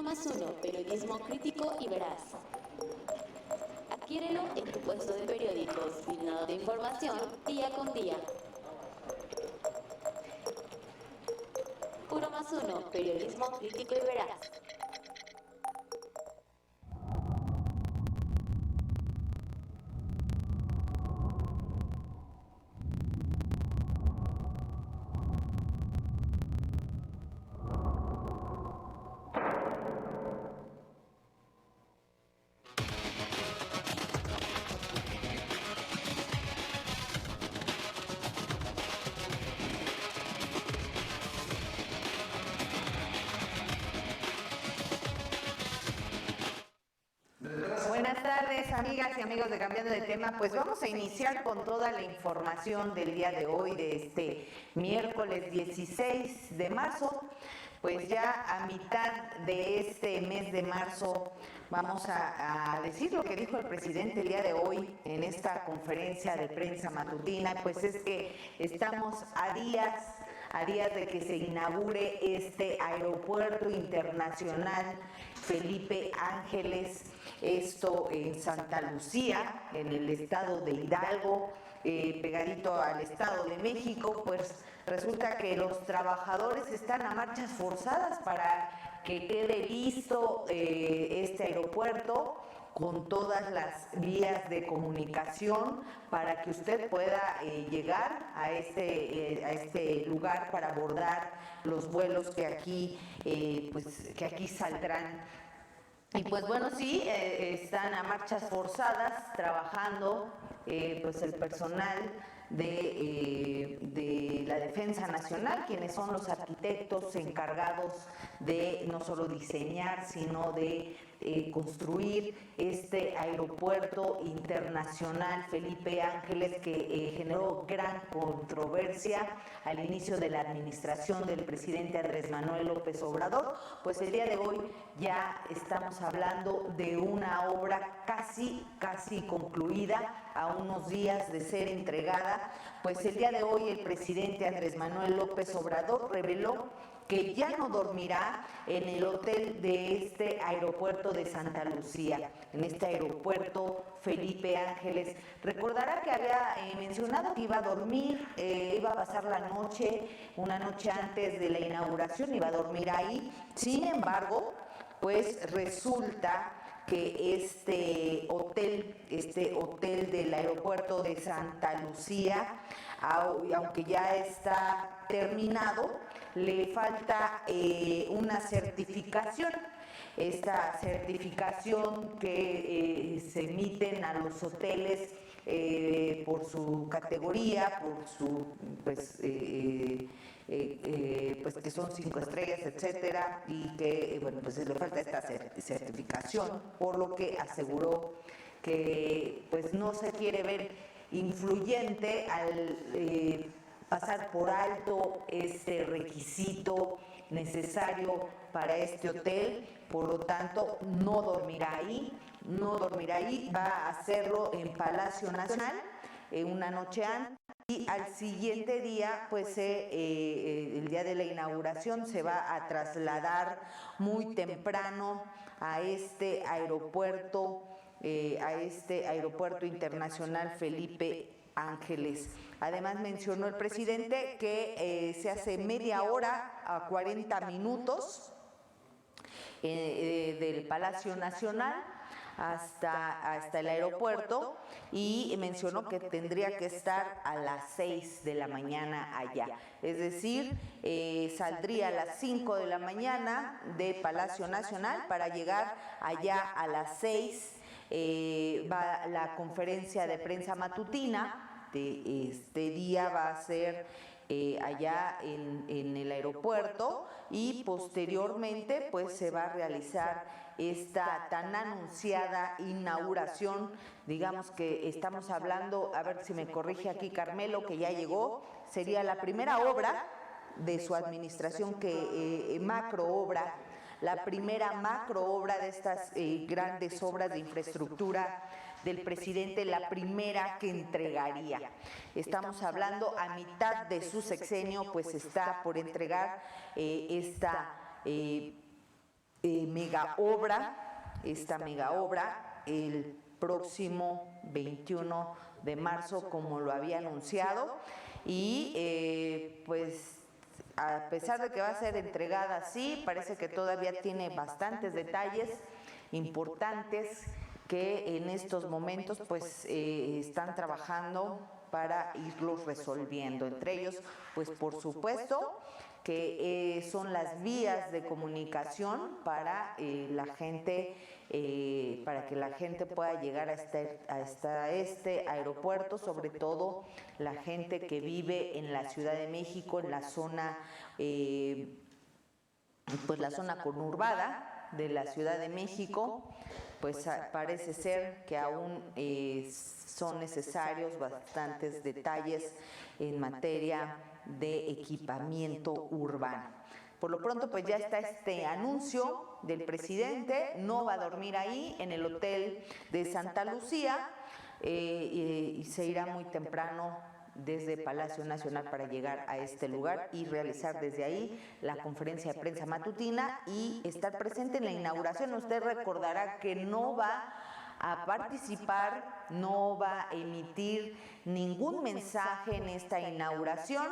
1+1, periodismo crítico y veraz. Adquiérelo en tu puesto de periódicos, llenado de información día con día. 1+1, periodismo crítico y veraz. Buenas tardes, amigas y amigos de Cambiando de Tema. Pues vamos a iniciar con toda la información del día de hoy, de este miércoles 16 de marzo. Pues ya a mitad de este mes de marzo vamos a decir lo que dijo el presidente el día de hoy en esta conferencia de prensa matutina. Pues es que estamos a días de que se inaugure este aeropuerto internacional Felipe Ángeles, esto en Santa Lucía, en el estado de Hidalgo, pegadito al Estado de México. Pues resulta que los trabajadores están a marchas forzadas para que quede listo este aeropuerto con todas las vías de comunicación para que usted pueda llegar a este lugar para abordar los vuelos que aquí saldrán. Y pues bueno, sí, están a marchas forzadas trabajando pues el personal de la Defensa Nacional, quienes son los arquitectos encargados de no solo diseñar, sino de construir este aeropuerto internacional Felipe Ángeles, que generó gran controversia al inicio de la administración del presidente Andrés Manuel López Obrador. Pues el día de hoy ya estamos hablando de una obra casi concluida, a unos días de ser entregada. Pues el día de hoy el presidente Andrés Manuel López Obrador reveló que ya no dormirá en el hotel de este aeropuerto de Santa Lucía, en este aeropuerto Felipe Ángeles. Recordará que había mencionado que iba a dormir, iba a pasar la noche, una noche antes de la inauguración, iba a dormir ahí. Sin embargo, pues resulta que este hotel del aeropuerto de Santa Lucía, aunque ya está terminado, le falta una certificación. Esta certificación que se emiten a los hoteles por su categoría, por su pues que son 5 estrellas, etcétera, y que bueno, pues le falta esta certificación, por lo que aseguró que pues no se quiere ver influyente al pasar por alto este requisito necesario para este hotel. Por lo tanto, no dormirá ahí, va a hacerlo en Palacio Nacional una noche antes, y al siguiente día, pues el día de la inauguración, se va a trasladar muy temprano a este aeropuerto internacional Felipe Ángeles. Además mencionó el presidente que se hace media hora a 40 minutos del Palacio Nacional hasta el aeropuerto, y mencionó que tendría que estar a las 6 de la mañana allá. Es decir, saldría a las 5 de la mañana de Palacio Nacional para llegar allá a las 6. Va la conferencia de prensa matutina de este día, va a ser allá en el aeropuerto, y posteriormente pues se va a realizar esta tan anunciada inauguración. Digamos que estamos hablando, a ver si me corrige aquí Carmelo, que ya llegó, sería la primera obra de su administración, la primera macro obra de estas grandes obras de infraestructura del presidente, la primera que entregaría. Estamos hablando a mitad de su sexenio, pues está por entregar esta mega obra, esta mega obra, el próximo 21 de marzo, como lo había anunciado, y pues a pesar de que va a ser entregada así, parece que todavía tiene bastantes detalles importantes que en estos momentos pues están trabajando para irlos resolviendo. Entre ellos, pues por supuesto, que son las vías de comunicación para la gente, para que la gente pueda llegar hasta este aeropuerto, sobre todo la gente que vive en la Ciudad de México, en la zona, pues la zona conurbada de la Ciudad de México. Pues parece ser que aún son necesarios bastantes detalles en materia de equipamiento urbano. Por lo pronto, pues ya está este anuncio del presidente, no va a dormir ahí en el hotel de Santa Lucía y se irá muy temprano desde Palacio Nacional para llegar a este lugar y realizar desde ahí la conferencia de prensa matutina y estar presente en la inauguración. Usted recordará que no va a participar, no va a emitir ningún mensaje en esta inauguración.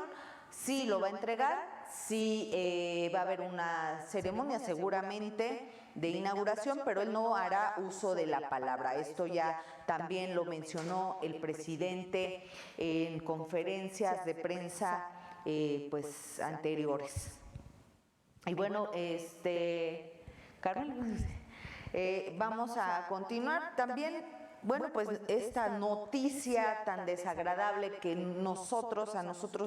Sí lo va a entregar, sí va a haber una ceremonia seguramente de inauguración, pero él no hará uso de la palabra. Esto ya también lo mencionó el presidente en conferencias de prensa pues anteriores. Y bueno, Carmen, vamos a continuar también. Bueno, pues esta noticia tan desagradable que a nosotros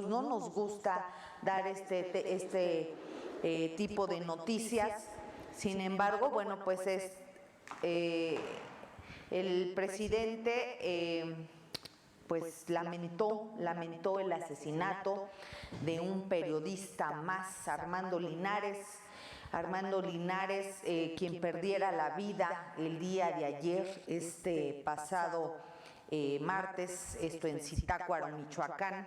no nos gusta dar este tipo de noticias. Sin embargo, bueno, pues es el presidente pues lamentó el asesinato de un periodista más, Armando Linares, quien perdiera la vida el día de ayer, pasado martes, esto en Zitácuaro, Michoacán.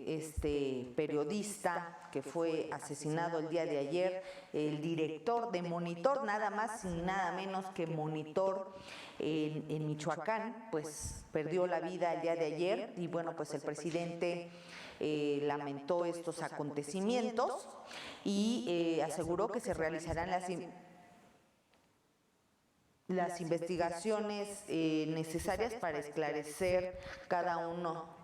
Este periodista que fue asesinado el día de ayer, el director de Monitor, nada más y nada menos que Monitor en Michoacán, pues perdió la vida el día de ayer y bueno, pues el presidente lamentó estos acontecimientos y aseguró que se realizarán las investigaciones necesarias para esclarecer cada uno,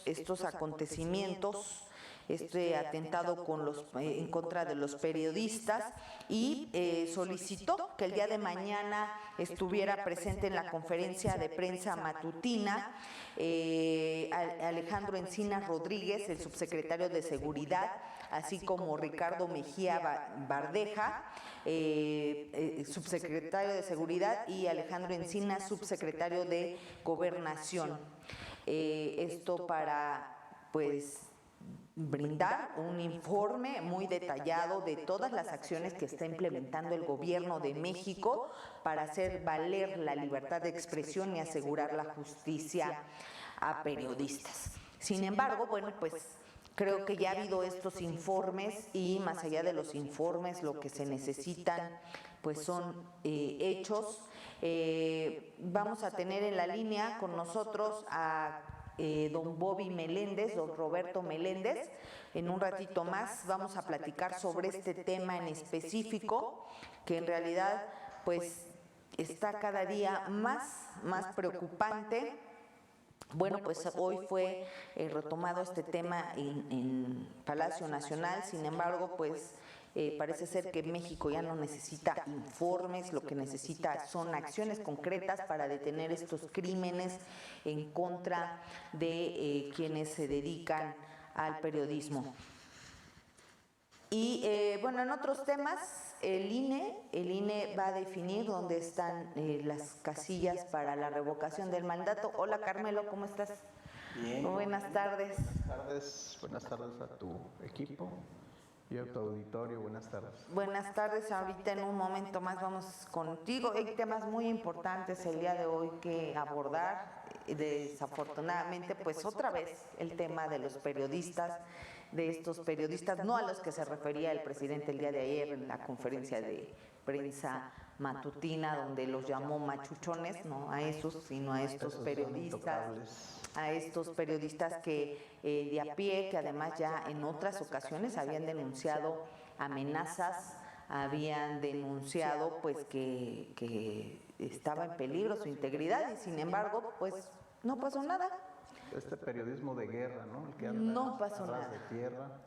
estos acontecimientos, este atentado en contra de los periodistas y solicitó que el día de mañana estuviera presente en la conferencia de prensa matutina Alejandro Encinas Rodríguez, el subsecretario de Seguridad, así como Ricardo Mejía Bardeja, subsecretario de Seguridad, y Alejandro Encinas, subsecretario de Gobernación. Esto para, pues, brindar un informe muy detallado de todas las acciones que está implementando el gobierno de México para hacer valer la libertad de expresión y asegurar la justicia a periodistas. Sin embargo, bueno, pues creo que ya ha habido estos informes y más allá de los informes lo que se necesitan pues son hechos. Vamos a tener en la línea con nosotros a don Bobby Meléndez, don Roberto Meléndez. En un ratito más vamos a platicar sobre este tema en específico, que en realidad pues está cada día más preocupante. Bueno, pues hoy fue retomado este tema en Palacio Nacional, sin embargo, pues parece ser que México ya no necesita informes, lo que necesita son acciones concretas para detener estos crímenes en contra de quienes se dedican al periodismo. Y bueno, en otros temas, el INE va a definir dónde están las casillas para la revocación del mandato. Hola Carmelo, ¿cómo estás? Bien. Buenas tardes. Buenas tardes a tu equipo y a tu auditorio. Buenas tardes. Buenas tardes, ahorita en un momento más vamos contigo. Hay temas muy importantes el día de hoy que abordar. desafortunadamente, pues otra vez el tema de los periodistas, de estos periodistas, no a los que se refería el presidente el día de ayer en la conferencia de prensa matutina, donde los llamó machuchones, no a esos, sino a estos periodistas, que de a pie, que además ya en otras ocasiones habían denunciado amenazas, habían denunciado pues que estaba en peligro su integridad, y sin embargo pues no pasó nada. Este periodismo de guerra, ¿no? El que anda No pasó a ras nada. de tierra,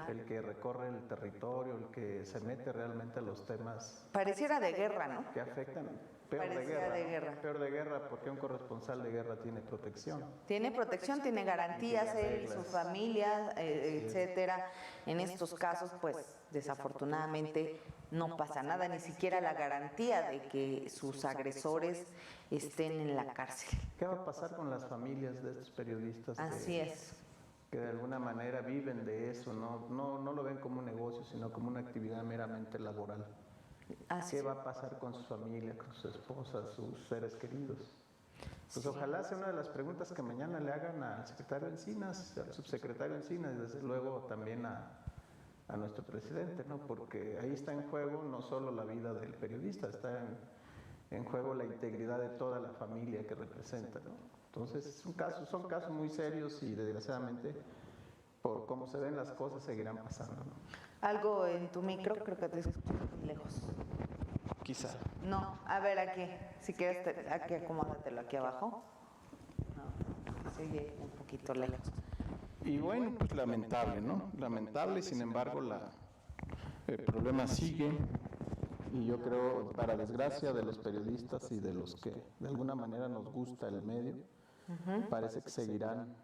el que recorre el territorio, el que se mete realmente a los temas Pareciera de guerra, ¿no? que afectan. Peor de Pareciera guerra, de ¿no? guerra. Peor de guerra, porque un corresponsal de guerra tiene protección. Tiene protección, tiene garantías, él y su familia, etcétera. En estos casos, pues desafortunadamente no pasa nada, ni siquiera la garantía de que sus agresores estén en la cárcel. ¿Qué va a pasar con las familias de estos periodistas? Así es. Que de alguna manera viven de eso, no lo ven como un negocio, sino como una actividad meramente laboral. Así ¿Qué va a pasar con su familia, con sus esposas, sus seres queridos? Pues ojalá sea una de las preguntas que mañana le hagan al secretario Encinas, al subsecretario Encinas, y desde luego también a nuestro presidente, ¿no? Porque ahí está en juego no solo la vida del periodista, está en juego la integridad de toda la familia que representa, ¿no? Entonces son casos muy serios y desgraciadamente por cómo se ven las cosas seguirán pasando, ¿no? Algo en tu micro, creo que te escucho muy lejos. Quizá. No, a ver aquí, si quieres, aquí acomódatelo aquí abajo. No, sigue un poquito lejos. Y bueno, pues lamentable, ¿no? Lamentable, sin embargo, el problema sigue y yo creo, para desgracia de los periodistas y de los que de alguna manera nos gusta el medio, parece que seguirán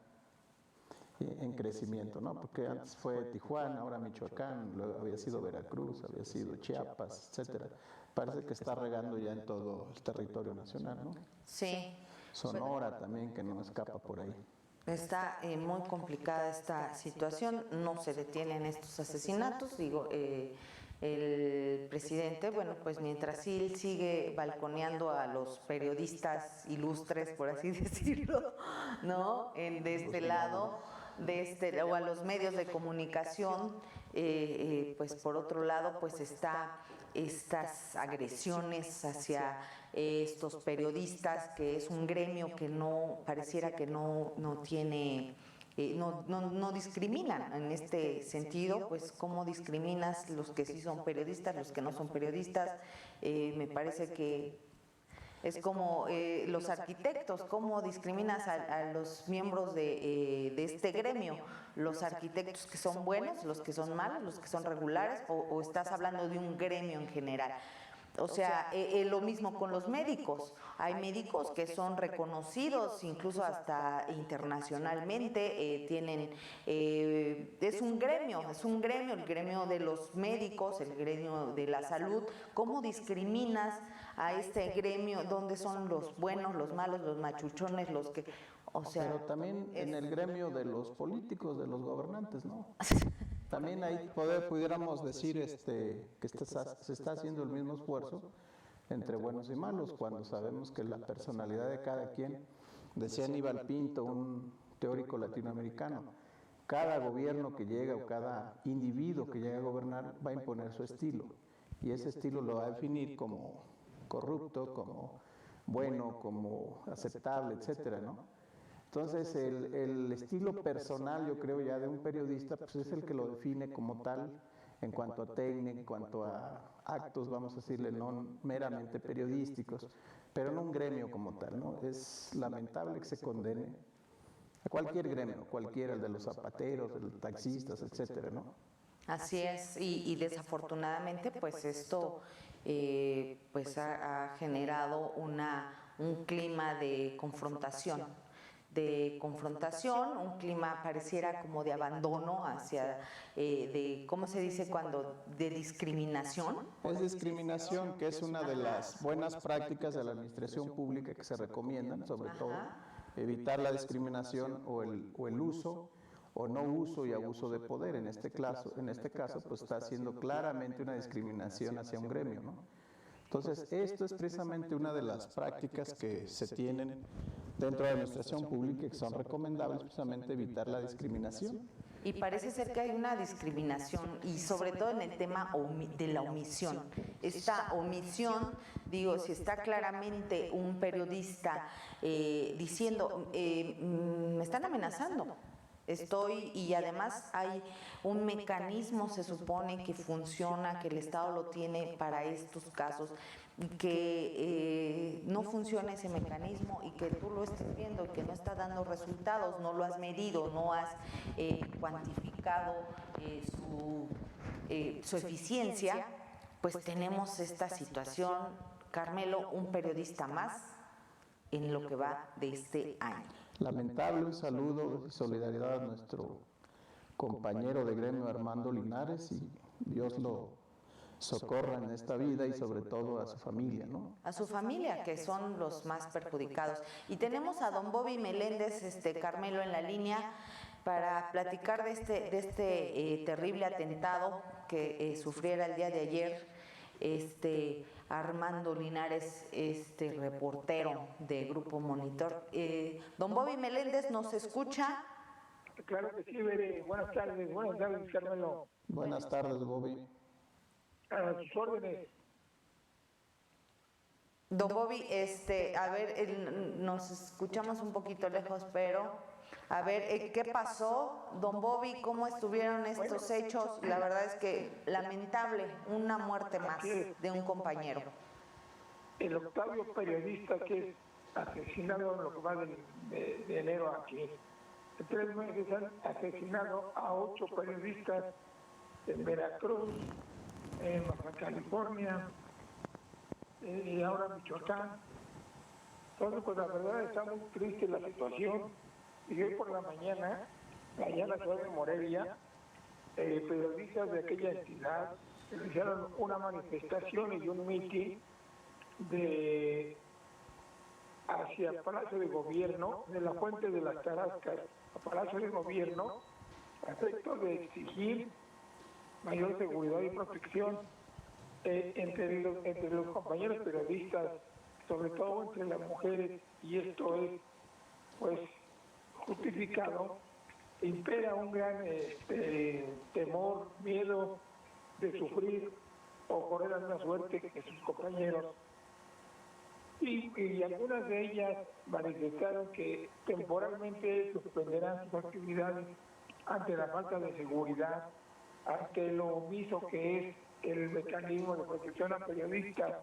en crecimiento, ¿no? Porque antes fue Tijuana, ahora Michoacán, luego había sido Veracruz, había sido Chiapas, etcétera. Parece que está regando ya en todo el territorio nacional, ¿no? Sí. Sonora también, que no escapa por ahí. Está muy complicada esta situación, no se detienen estos asesinatos, digo, el presidente, bueno, pues mientras él sigue balconeando a los periodistas ilustres, por así decirlo, ¿no? De este lado, o a los medios de comunicación, pues por otro lado, pues está estas agresiones hacia estos periodistas, que es un gremio que no pareciera que no tiene, no discriminan en este sentido, pues cómo discriminas los que sí son periodistas, los que no son periodistas. Me parece que es como los arquitectos, cómo discriminas a los miembros de este gremio, los arquitectos que son buenos, los que son malos, los que son regulares, o estás hablando de un gremio en general. O sea, lo mismo con los médicos. Hay médicos que son reconocidos incluso hasta internacionalmente, es un gremio, el gremio de los médicos, el gremio de la salud. ¿Cómo discriminas a este gremio? ¿Dónde son los buenos, los malos, los machuchones, los que... O sea, pero también en el gremio de los políticos, de los gobernantes, ¿no? También ahí pudiéramos decir que se está haciendo el mismo esfuerzo entre buenos y malos, cuando sabemos que la personalidad de cada quien, decía Aníbal Pinto, un teórico latinoamericano, cada gobierno que llega o cada individuo que llega a gobernar va a imponer su estilo, y ese estilo lo va a definir como corrupto, como bueno, como aceptable, etcétera, ¿no? Entonces, el estilo personal, yo creo, ya de un periodista, pues es el que lo define como tal, en cuanto a técnica, en cuanto a actos, vamos a decirle, no meramente periodísticos, pero no un gremio como tal, ¿no? Es lamentable que se condene a cualquier gremio, cualquiera, el de los zapateros, de los taxistas, etcétera, ¿no? Así es, y desafortunadamente, pues esto pues ha generado un clima de confrontación, un clima pareciera como de abandono hacia, ¿cómo se dice cuando? De discriminación. Es discriminación, que es una de las buenas prácticas de la administración pública que se recomiendan, sobre todo, evitar la discriminación o el uso o no uso y abuso de poder. En este caso, pues está haciendo claramente una discriminación hacia un gremio, ¿no? Entonces, esto es precisamente una de las prácticas que se tienen dentro de la administración pública que son recomendables, precisamente evitar la discriminación. Y parece ser que hay una discriminación y sobre todo en el tema de la omisión. Esta omisión, digo, si está claramente un periodista diciendo, me están amenazando, y además hay un mecanismo, se supone, que funciona, que el Estado lo tiene para estos casos, y que no funciona ese mecanismo y que tú lo estés viendo y que no está dando resultados, no lo has medido, no has cuantificado su eficiencia, pues tenemos esta situación, Carmelo, un periodista más en lo que va de este año. Lamentable, un saludo y solidaridad a nuestro compañero de gremio Armando Linares y Dios lo socorra en esta vida y sobre todo a su familia, ¿no? A su familia, que son los más perjudicados. Y tenemos a don Bobby Meléndez, Carmelo, en la línea para platicar de este terrible atentado que sufriera el día de ayer Armando Linares, reportero de Grupo Monitor. Don Bobby Meléndez, ¿nos escucha? Claro que sí, Bere. Buenas tardes, Carmelo. Buenas tardes, Bobby. A sus órdenes. Don Bobby, a ver, nos escuchamos un poquito lejos, pero a ver, ¿qué pasó? Don Bobby, ¿cómo estuvieron estos hechos? La verdad es que lamentable, una muerte más de un compañero. El octavo periodista que es asesinado en lo que va de enero aquí. En 3 meses han asesinado a 8 periodistas en Veracruz, en Baja California, y ahora Michoacán. Entonces, pues la verdad está muy triste la situación. Y hoy por la mañana, allá en la ciudad de Morelia, periodistas de aquella entidad realizaron una manifestación y un mitin hacia Palacio de Gobierno, de la Fuente de las Tarascas, a Palacio de Gobierno, a efecto de exigir mayor seguridad y protección entre los compañeros periodistas, sobre todo entre las mujeres, y esto es, pues, justificado. Impera un gran temor, miedo de sufrir o correr a una suerte que sus compañeros. Y algunas de ellas manifestaron que temporalmente suspenderán sus actividades ante la falta de seguridad, ante lo omiso que es el mecanismo de protección a periodistas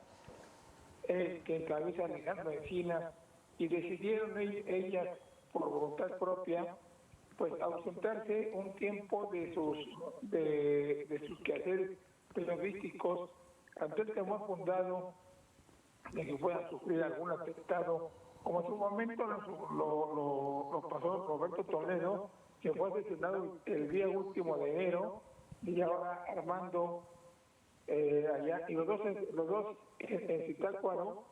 que encabeza Alejandro Encinas, y decidieron ellas, por voluntad propia, pues ausentarse un tiempo de sus quehaceres periodísticos ante el temor fundado de que puedan sufrir algún atentado, como en su momento lo pasó Roberto Toledo, que fue asesinado el día último de enero, y ahora Armando allá, y los dos en Zitácuaro,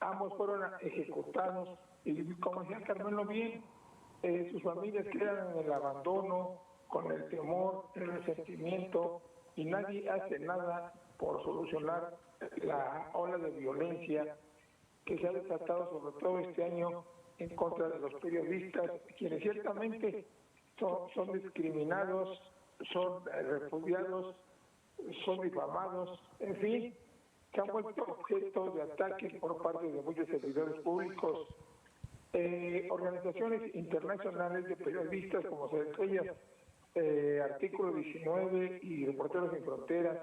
ambos fueron ejecutados, y como decía Carmelo bien, sus familias quedan en el abandono, con el temor, el resentimiento, y nadie hace nada por solucionar la ola de violencia que se ha desatado sobre todo este año en contra de los periodistas, quienes ciertamente son discriminados, son repudiados, son difamados, en fin, se han vuelto objeto de ataques por parte de muchos servidores públicos. Organizaciones internacionales de periodistas como Centellas, Artículo 19 y Reporteros Sin Fronteras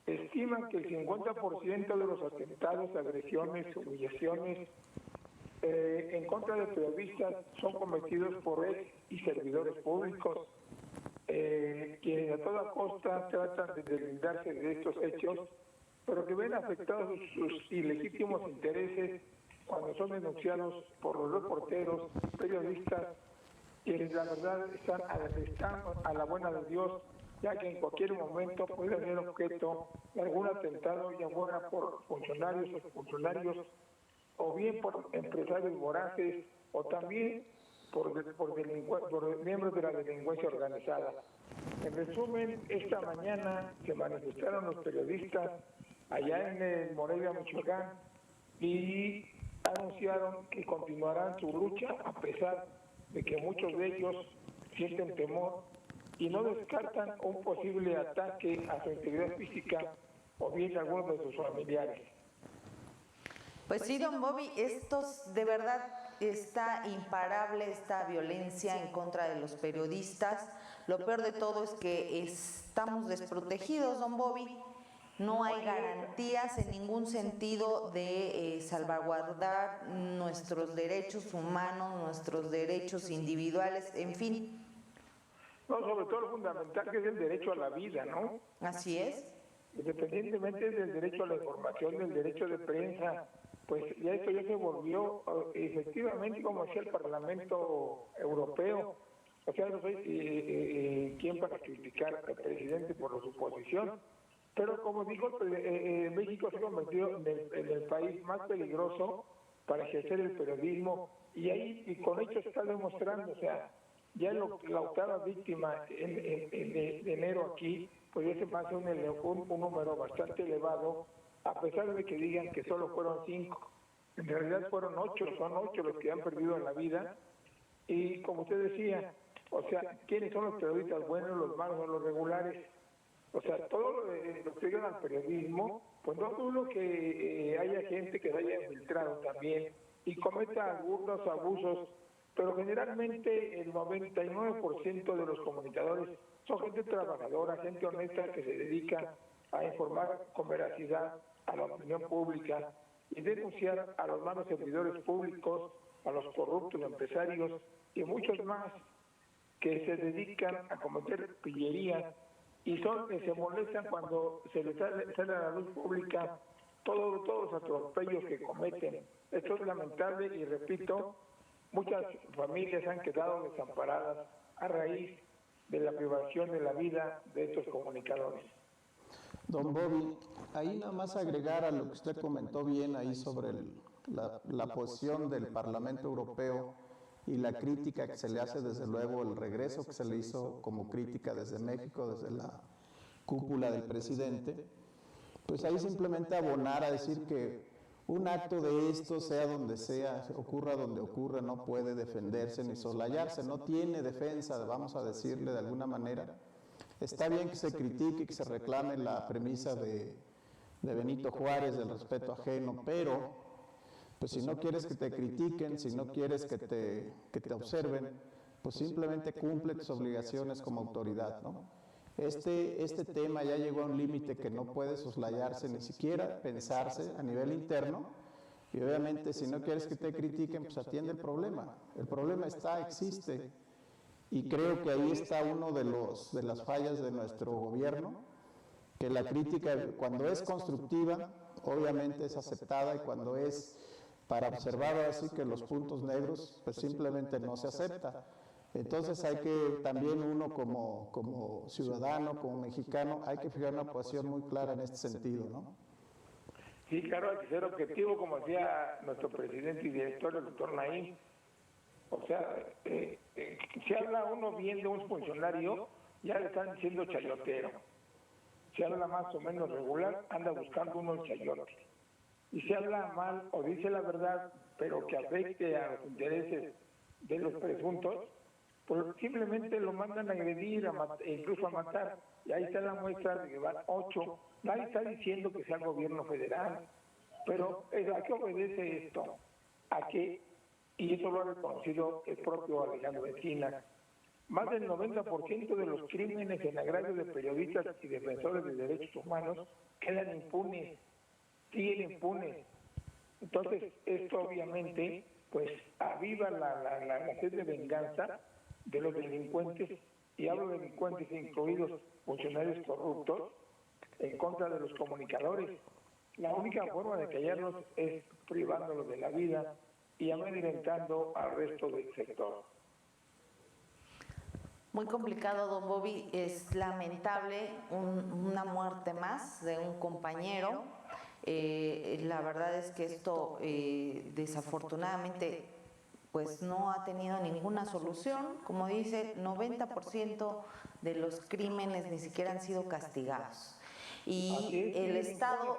estiman que el 50% de los atentados, agresiones, humillaciones en contra de periodistas son cometidos por ex y servidores públicos, quienes a toda costa tratan de deslindarse de estos hechos, pero que ven afectados sus ilegítimos intereses cuando son denunciados por los reporteros, periodistas, quienes la verdad están a la buena de Dios, ya que en cualquier momento puede ser objeto de algún atentado, ya fuera por funcionarios o funcionarios, o bien por empresarios voraces, o también por miembros de la delincuencia organizada. En resumen, esta mañana se manifestaron los periodistas allá en Morelia, Michoacán, y anunciaron que continuarán su lucha a pesar de que muchos de ellos sienten temor y no descartan un posible ataque a su integridad física o bien a algunos de sus familiares. Pues sí, don Bobby, estos de verdad está imparable esta violencia en contra de los periodistas. Lo peor de todo es que estamos desprotegidos, don Bobby. No hay garantías en ningún sentido de salvaguardar nuestros derechos humanos, nuestros derechos individuales, en fin. No, sobre todo lo fundamental que es el derecho a la vida, ¿no? Así es. Independientemente del derecho a la información, del derecho de prensa, pues ya esto ya se volvió efectivamente, como decía el Parlamento Europeo. O sea, no soy quien para criticar al presidente por su posición, pero como dijo, México se ha convertido en el país más peligroso para ejercer el periodismo, y ahí y con hechos se está demostrando. O sea, ya la octava víctima de enero aquí, pues ya se pasa un número bastante elevado, a pesar de que digan que solo fueron 5. En realidad fueron 8, son 8 los que han perdido la vida. Y como usted decía, o sea, ¿quiénes son los periodistas buenos, los malos o los regulares? O sea, todo lo que llegan al periodismo, pues no dudo que haya gente que se haya infiltrado también y cometa algunos abusos, pero generalmente el 99% de los comunicadores son gente trabajadora, gente honesta que se dedica a informar con veracidad a la opinión pública y denunciar a los malos servidores públicos, a los corruptos empresarios y muchos más que se dedican a cometer pillerías y se molestan cuando se les sale a la luz pública todos los atropellos que cometen. Esto es lamentable y repito, muchas familias han quedado desamparadas a raíz de la privación de la vida de estos comunicadores. Don Bobby, ahí nada más agregar a lo que usted comentó bien ahí sobre la posición del Parlamento Europeo y la crítica que se le hace, desde luego, el regreso que se le hizo como crítica desde México, desde la cúpula del presidente, pues ahí simplemente abonar a decir que un acto de esto, sea donde sea, ocurra donde ocurra, no puede defenderse ni soslayarse, no tiene defensa, vamos a decirle de alguna manera. Está bien que se critique, que se reclame la premisa de Benito Juárez del respeto ajeno, pero pues si no quieres que te critiquen, si no quieres que te observen, pues simplemente cumple tus obligaciones como autoridad, ¿no? Este tema ya llegó a un límite que no puede soslayarse, ni siquiera pensarse a nivel interno, y obviamente si no quieres que te critiquen, pues atiende el problema. El problema existe. Y creo que ahí está uno de las fallas de nuestro gobierno, que la crítica, cuando es constructiva, obviamente es aceptada, y cuando es para observar así que los puntos negros, pues simplemente no se acepta. Entonces hay que también uno como ciudadano, como mexicano, hay que fijar una posición muy clara en este sentido, ¿no? Sí, claro, hay que ser objetivo, como decía nuestro presidente y director, el doctor Naim. O sea, si habla uno bien de un funcionario, ya le están diciendo chayotero. Si habla más o menos regular, anda buscando uno el chayote. Y si habla mal o dice la verdad, pero que afecte a los intereses de los presuntos, pues simplemente lo mandan a agredir, incluso a matar. Y ahí está la muestra de que van 8. Nadie está diciendo que sea el gobierno federal, pero ¿a qué obedece esto? ¿A qué? Y eso lo ha reconocido el propio Alejandro Encinas. Más del 90% de los crímenes en agravio de periodistas y defensores de derechos humanos quedan impunes, siguen impunes. Entonces, esto obviamente pues aviva la sed de venganza de los delincuentes, y hablo de delincuentes incluidos funcionarios corruptos, en contra de los comunicadores. La única forma de callarlos es privándolos de la vida y amedrentando al resto del sector. Muy complicado, don Bobby. Es lamentable una muerte más de un compañero. La verdad es que esto desafortunadamente pues no ha tenido ninguna solución. Como dice, 90% de los crímenes ni siquiera han sido castigados. Y el Estado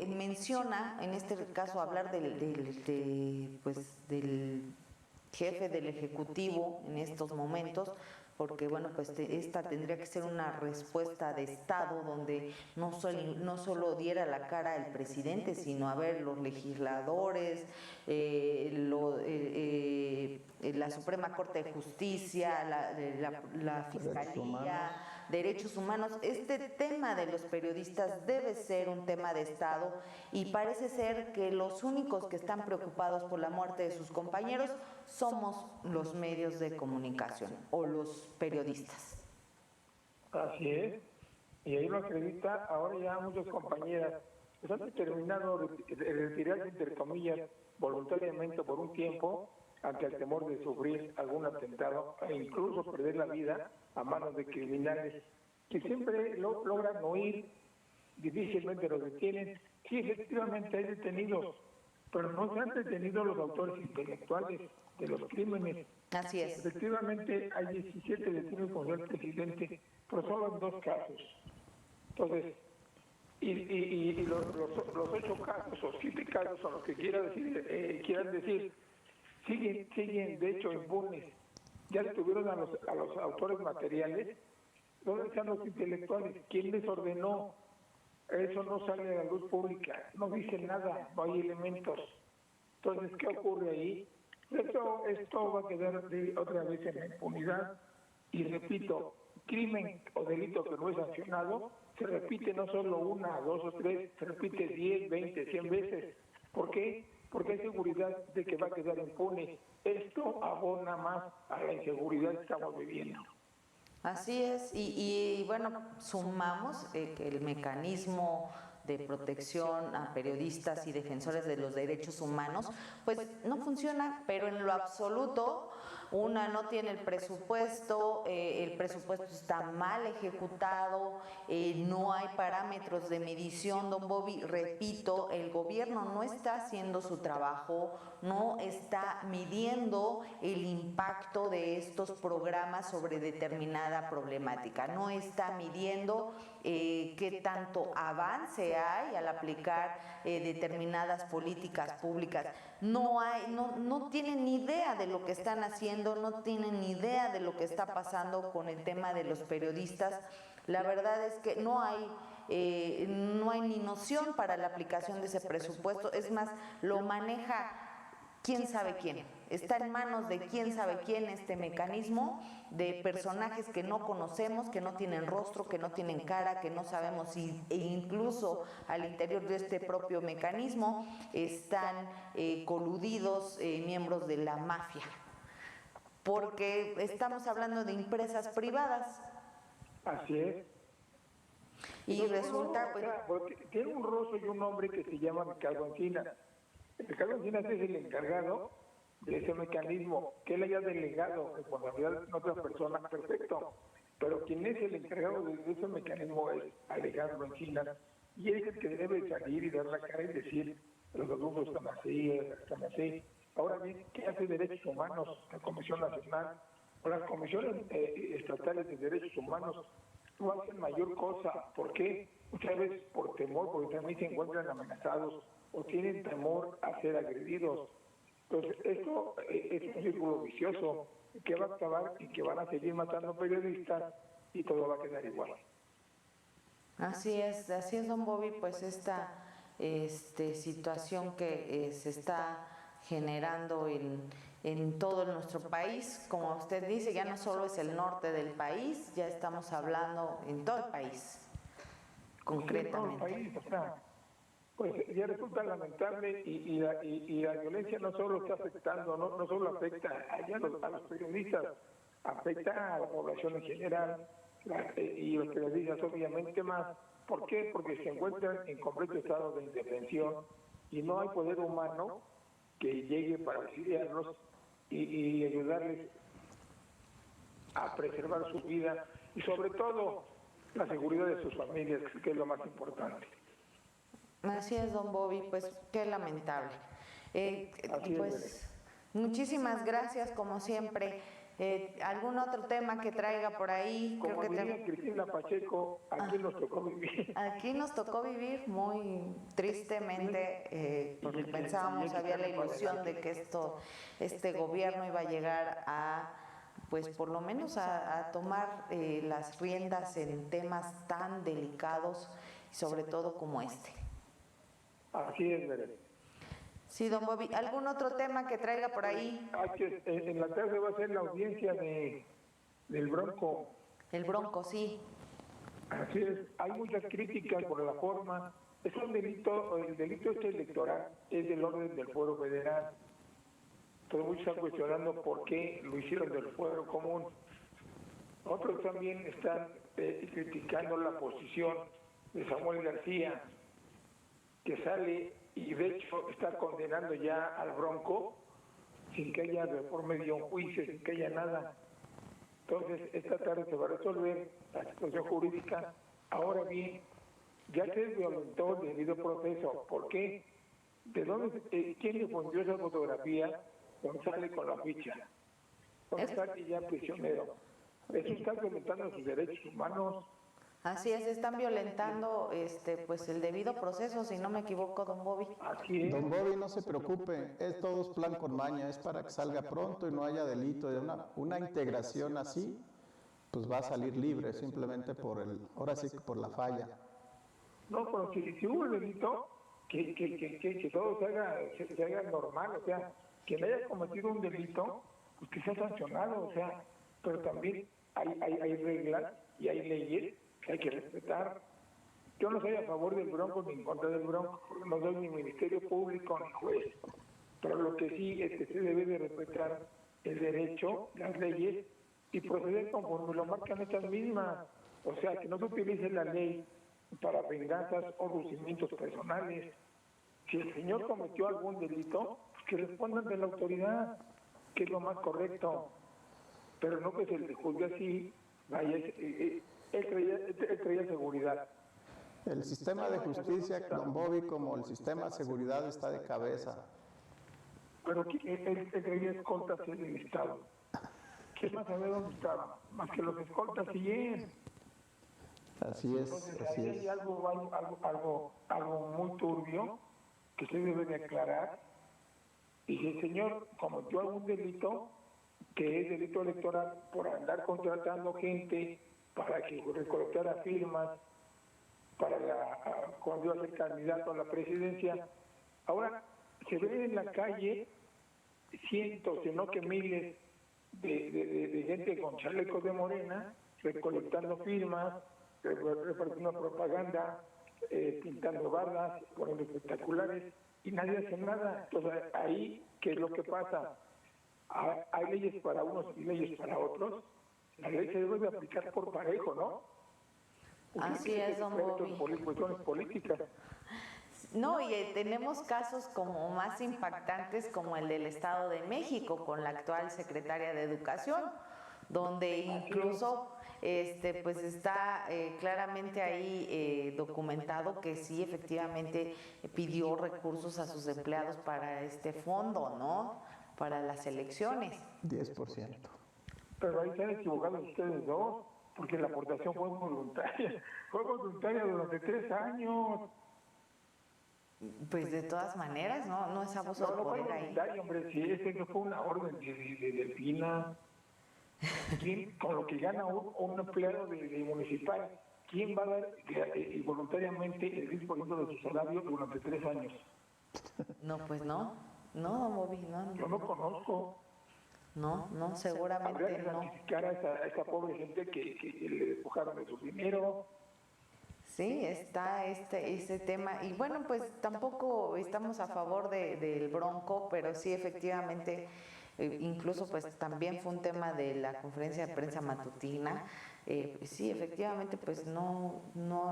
menciona, en este caso, hablar del jefe del Ejecutivo en estos momentos, porque bueno, pues esta tendría que ser una respuesta de Estado donde no solo diera la cara el presidente, sino a ver los legisladores, la Suprema Corte de Justicia, la Fiscalía, derechos humanos. Este tema de los periodistas debe ser un tema de Estado y parece ser que los únicos que están preocupados por la muerte de sus compañeros somos los medios de comunicación o los periodistas. Así es, y ahí lo acredita ahora ya muchas compañeras que han determinado retirarse, entre comillas, voluntariamente por un tiempo ante el temor de sufrir algún atentado e incluso perder la vida a manos de criminales que siempre logran huir, difícilmente los detienen. Sí, efectivamente hay detenidos, pero no se han detenido los autores intelectuales de los crímenes. Así es. Efectivamente hay 17 detenidos con el presidente, pero solo en 2 casos. Entonces, y los 8 casos o 7 casos son los que quieran decir, siguen de hecho impunes. Ya detuvieron a los autores materiales. ¿Dónde están los intelectuales? ¿Quién les ordenó? Eso no sale a la luz pública, no dice nada, no hay elementos. Entonces, ¿qué ocurre ahí? Esto va a quedar otra vez en la impunidad. Y repito, crimen o delito que no es sancionado, se repite no solo 1, 2 o 3, se repite 10, 20, 100 veces. ¿Por qué? Porque hay seguridad de que va a quedar impune. Esto abona más a la inseguridad que estamos viviendo. Así es, y bueno, sumamos que el mecanismo de protección a periodistas y defensores de los derechos humanos, pues no funciona, pero en lo absoluto. Una, no tiene el presupuesto está mal ejecutado, no hay parámetros de medición, don Bobby. Repito, el gobierno no está haciendo su trabajo, no está midiendo el impacto de estos programas sobre determinada problemática, no está midiendo qué tanto avance hay al aplicar determinadas políticas públicas. No tienen ni idea de lo que están haciendo, no tienen ni idea de lo que está pasando con el tema de los periodistas. La verdad es que no hay ni noción para la aplicación de ese presupuesto. Es más, lo maneja quién sabe quién. Está en manos de quién sabe quién este mecanismo de personajes que no conocemos, que no tienen rostro, que no tienen cara, que no sabemos si, e incluso al interior de este propio mecanismo están coludidos miembros de la mafia. Porque estamos hablando de empresas privadas. Así es. Y resulta, pues, porque tiene un rostro y un nombre que se llama Ricardo Encinas. Ricardo Encinas es el encargado de ese mecanismo, que él haya delegado responsabilidad en otra persona, perfecto. Pero quien es el encargado de ese mecanismo es Alejandro Encinas, y es el que debe salir y dar la cara y decir, los grupos están así. Ahora bien, ¿qué hace Derechos Humanos, la Comisión Nacional o las comisiones estatales de derechos humanos? No hacen mayor cosa. ¿Por qué? Muchas veces por temor, porque también se encuentran amenazados o tienen temor a ser agredidos. Entonces, esto es un círculo vicioso que va a acabar y que van a seguir matando periodistas y todo va a quedar igual. Así es, don Bobby, pues esta situación que se está generando en todo nuestro país, como usted dice, ya no solo es el norte del país, ya estamos hablando en todo el país, concretamente. Sí, en todo el país, o sea, pues ya resulta lamentable y la violencia no solo está afectando, no solo afecta allá a los periodistas, afecta a la población en general y los periodistas obviamente más. ¿Por qué? Porque se encuentran en completo estado de indefensión y no hay poder humano que llegue para auxiliarlos y ayudarles a preservar su vida y sobre todo la seguridad de sus familias, que es lo más importante. Así es, don Bobby, pues qué lamentable. Pues muchísimas gracias, como siempre, ¿Algún otro tema que traiga por ahí? Como diría Cristina Pacheco, aquí nos tocó vivir. Aquí nos tocó vivir muy tristemente, porque pensábamos, había la ilusión de que este gobierno iba a llegar a, pues por lo menos a tomar las riendas en temas tan delicados, sobre todo como este. Así es, Beren. Sí, don Bobby, ¿algún otro tema que traiga por ahí? En la tarde va a ser la audiencia del Bronco. El Bronco, sí. Así es, hay muchas críticas por la forma. Es un delito, el delito este electoral es del orden del Fuero Federal. Entonces muchos están cuestionando por qué lo hicieron del Fuero Común. Otros también están criticando la posición de Samuel García, que sale y de hecho está condenando ya al Bronco sin que haya de por medio un juicio, sin que haya nada. Entonces esta tarde se va a resolver la situación jurídica. Ahora bien, ya se violentó el debido proceso. ¿Por qué? ¿De dónde? ¿Quién difundió esa fotografía? Donde sale con la ficha. Donde sale ya prisionero. Eso está violentando sus derechos humanos. Así es, están violentando pues el debido proceso, si no me equivoco, don Bobby. Aquí es. Don Bobby, no se preocupe, todo es plan con maña, es para que salga pronto y no haya delito. Una integración así, pues va a salir libre simplemente ahora sí que por la falla. No, pero si hubo delito, que todo se haga normal, o sea, quien haya cometido un delito, pues que sea sancionado, o sea, pero también hay reglas y hay leyes que hay que respetar. Yo no soy a favor del Bronco ni en contra del Bronco, no soy ni Ministerio Público ni juez, pero lo que sí es que se debe de respetar el derecho, las leyes y proceder conforme lo marcan estas mismas, o sea, que no se utilice la ley para venganzas o lucimientos personales. Si el señor cometió algún delito, pues que respondan de la autoridad, que es lo más correcto, pero no que se le juzgue así. Vaya, él traía seguridad. El sistema de justicia, don Bobby, como el sistema de seguridad está de cabeza. Pero él traía escoltas en el Estado. ¿Quién más sabe dónde estaba? Más que los escoltas y él. Así es, Entonces, así ahí es. hay algo muy turbio que se debe de aclarar. Y si el señor cometió algún delito, que es delito electoral, por andar contratando gente para que recolectara firmas cuando iba a ser candidato a la presidencia, ahora se ve en la calle cientos, si no que miles de gente con chalecos de Morena, recolectando firmas, repartiendo propaganda, pintando bardas, poniendo espectaculares, y nadie hace nada. Entonces ahí, ¿qué es lo que pasa? Hay leyes para unos y leyes para otros. La ley se debe de aplicar por parejo, ¿no? Así es, don Bobby. Cuestiones políticas. No, y tenemos casos como más impactantes como el del Estado de México con la actual secretaria de Educación, donde incluso pues está claramente ahí documentado que sí efectivamente pidió recursos a sus empleados para este fondo, ¿no? Para las elecciones. 10%. Pero ahí se han equivocado ustedes dos, porque la aportación fue voluntaria. Fue voluntaria durante 3 años. Pues de todas maneras, no es abuso de No fue poder ahí. voluntaria, hombre, si ese no fue una orden de Delfina. ¿Quién, con lo que gana un empleado de municipal, quién va a dar voluntariamente el 10% de su salario durante 3 años? No, pues no, don Bobby, no. Yo no conozco. No, Habría seguramente que no. sacrificar a esa pobre gente que le despojaron de su dinero. Sí, está este tema. Y bueno, pues tampoco estamos a favor del Bronco, pero sí efectivamente, incluso pues también fue un tema de la conferencia de prensa matutina. Sí, efectivamente, pues no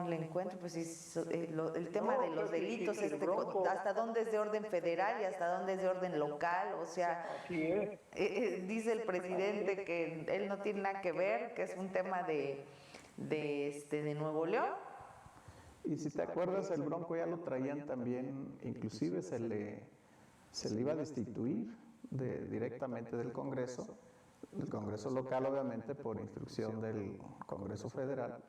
le encuentro, pues el tema de los delitos, hasta dónde es de orden federal y hasta dónde es de orden local, o sea, Así es. dice el presidente que él no tiene nada que ver, que es un tema de Nuevo León. Y si te acuerdas, el Bronco ya lo traían también, inclusive se le iba a destituir directamente del Congreso, el Congreso local, obviamente, por instrucción del Congreso Federal,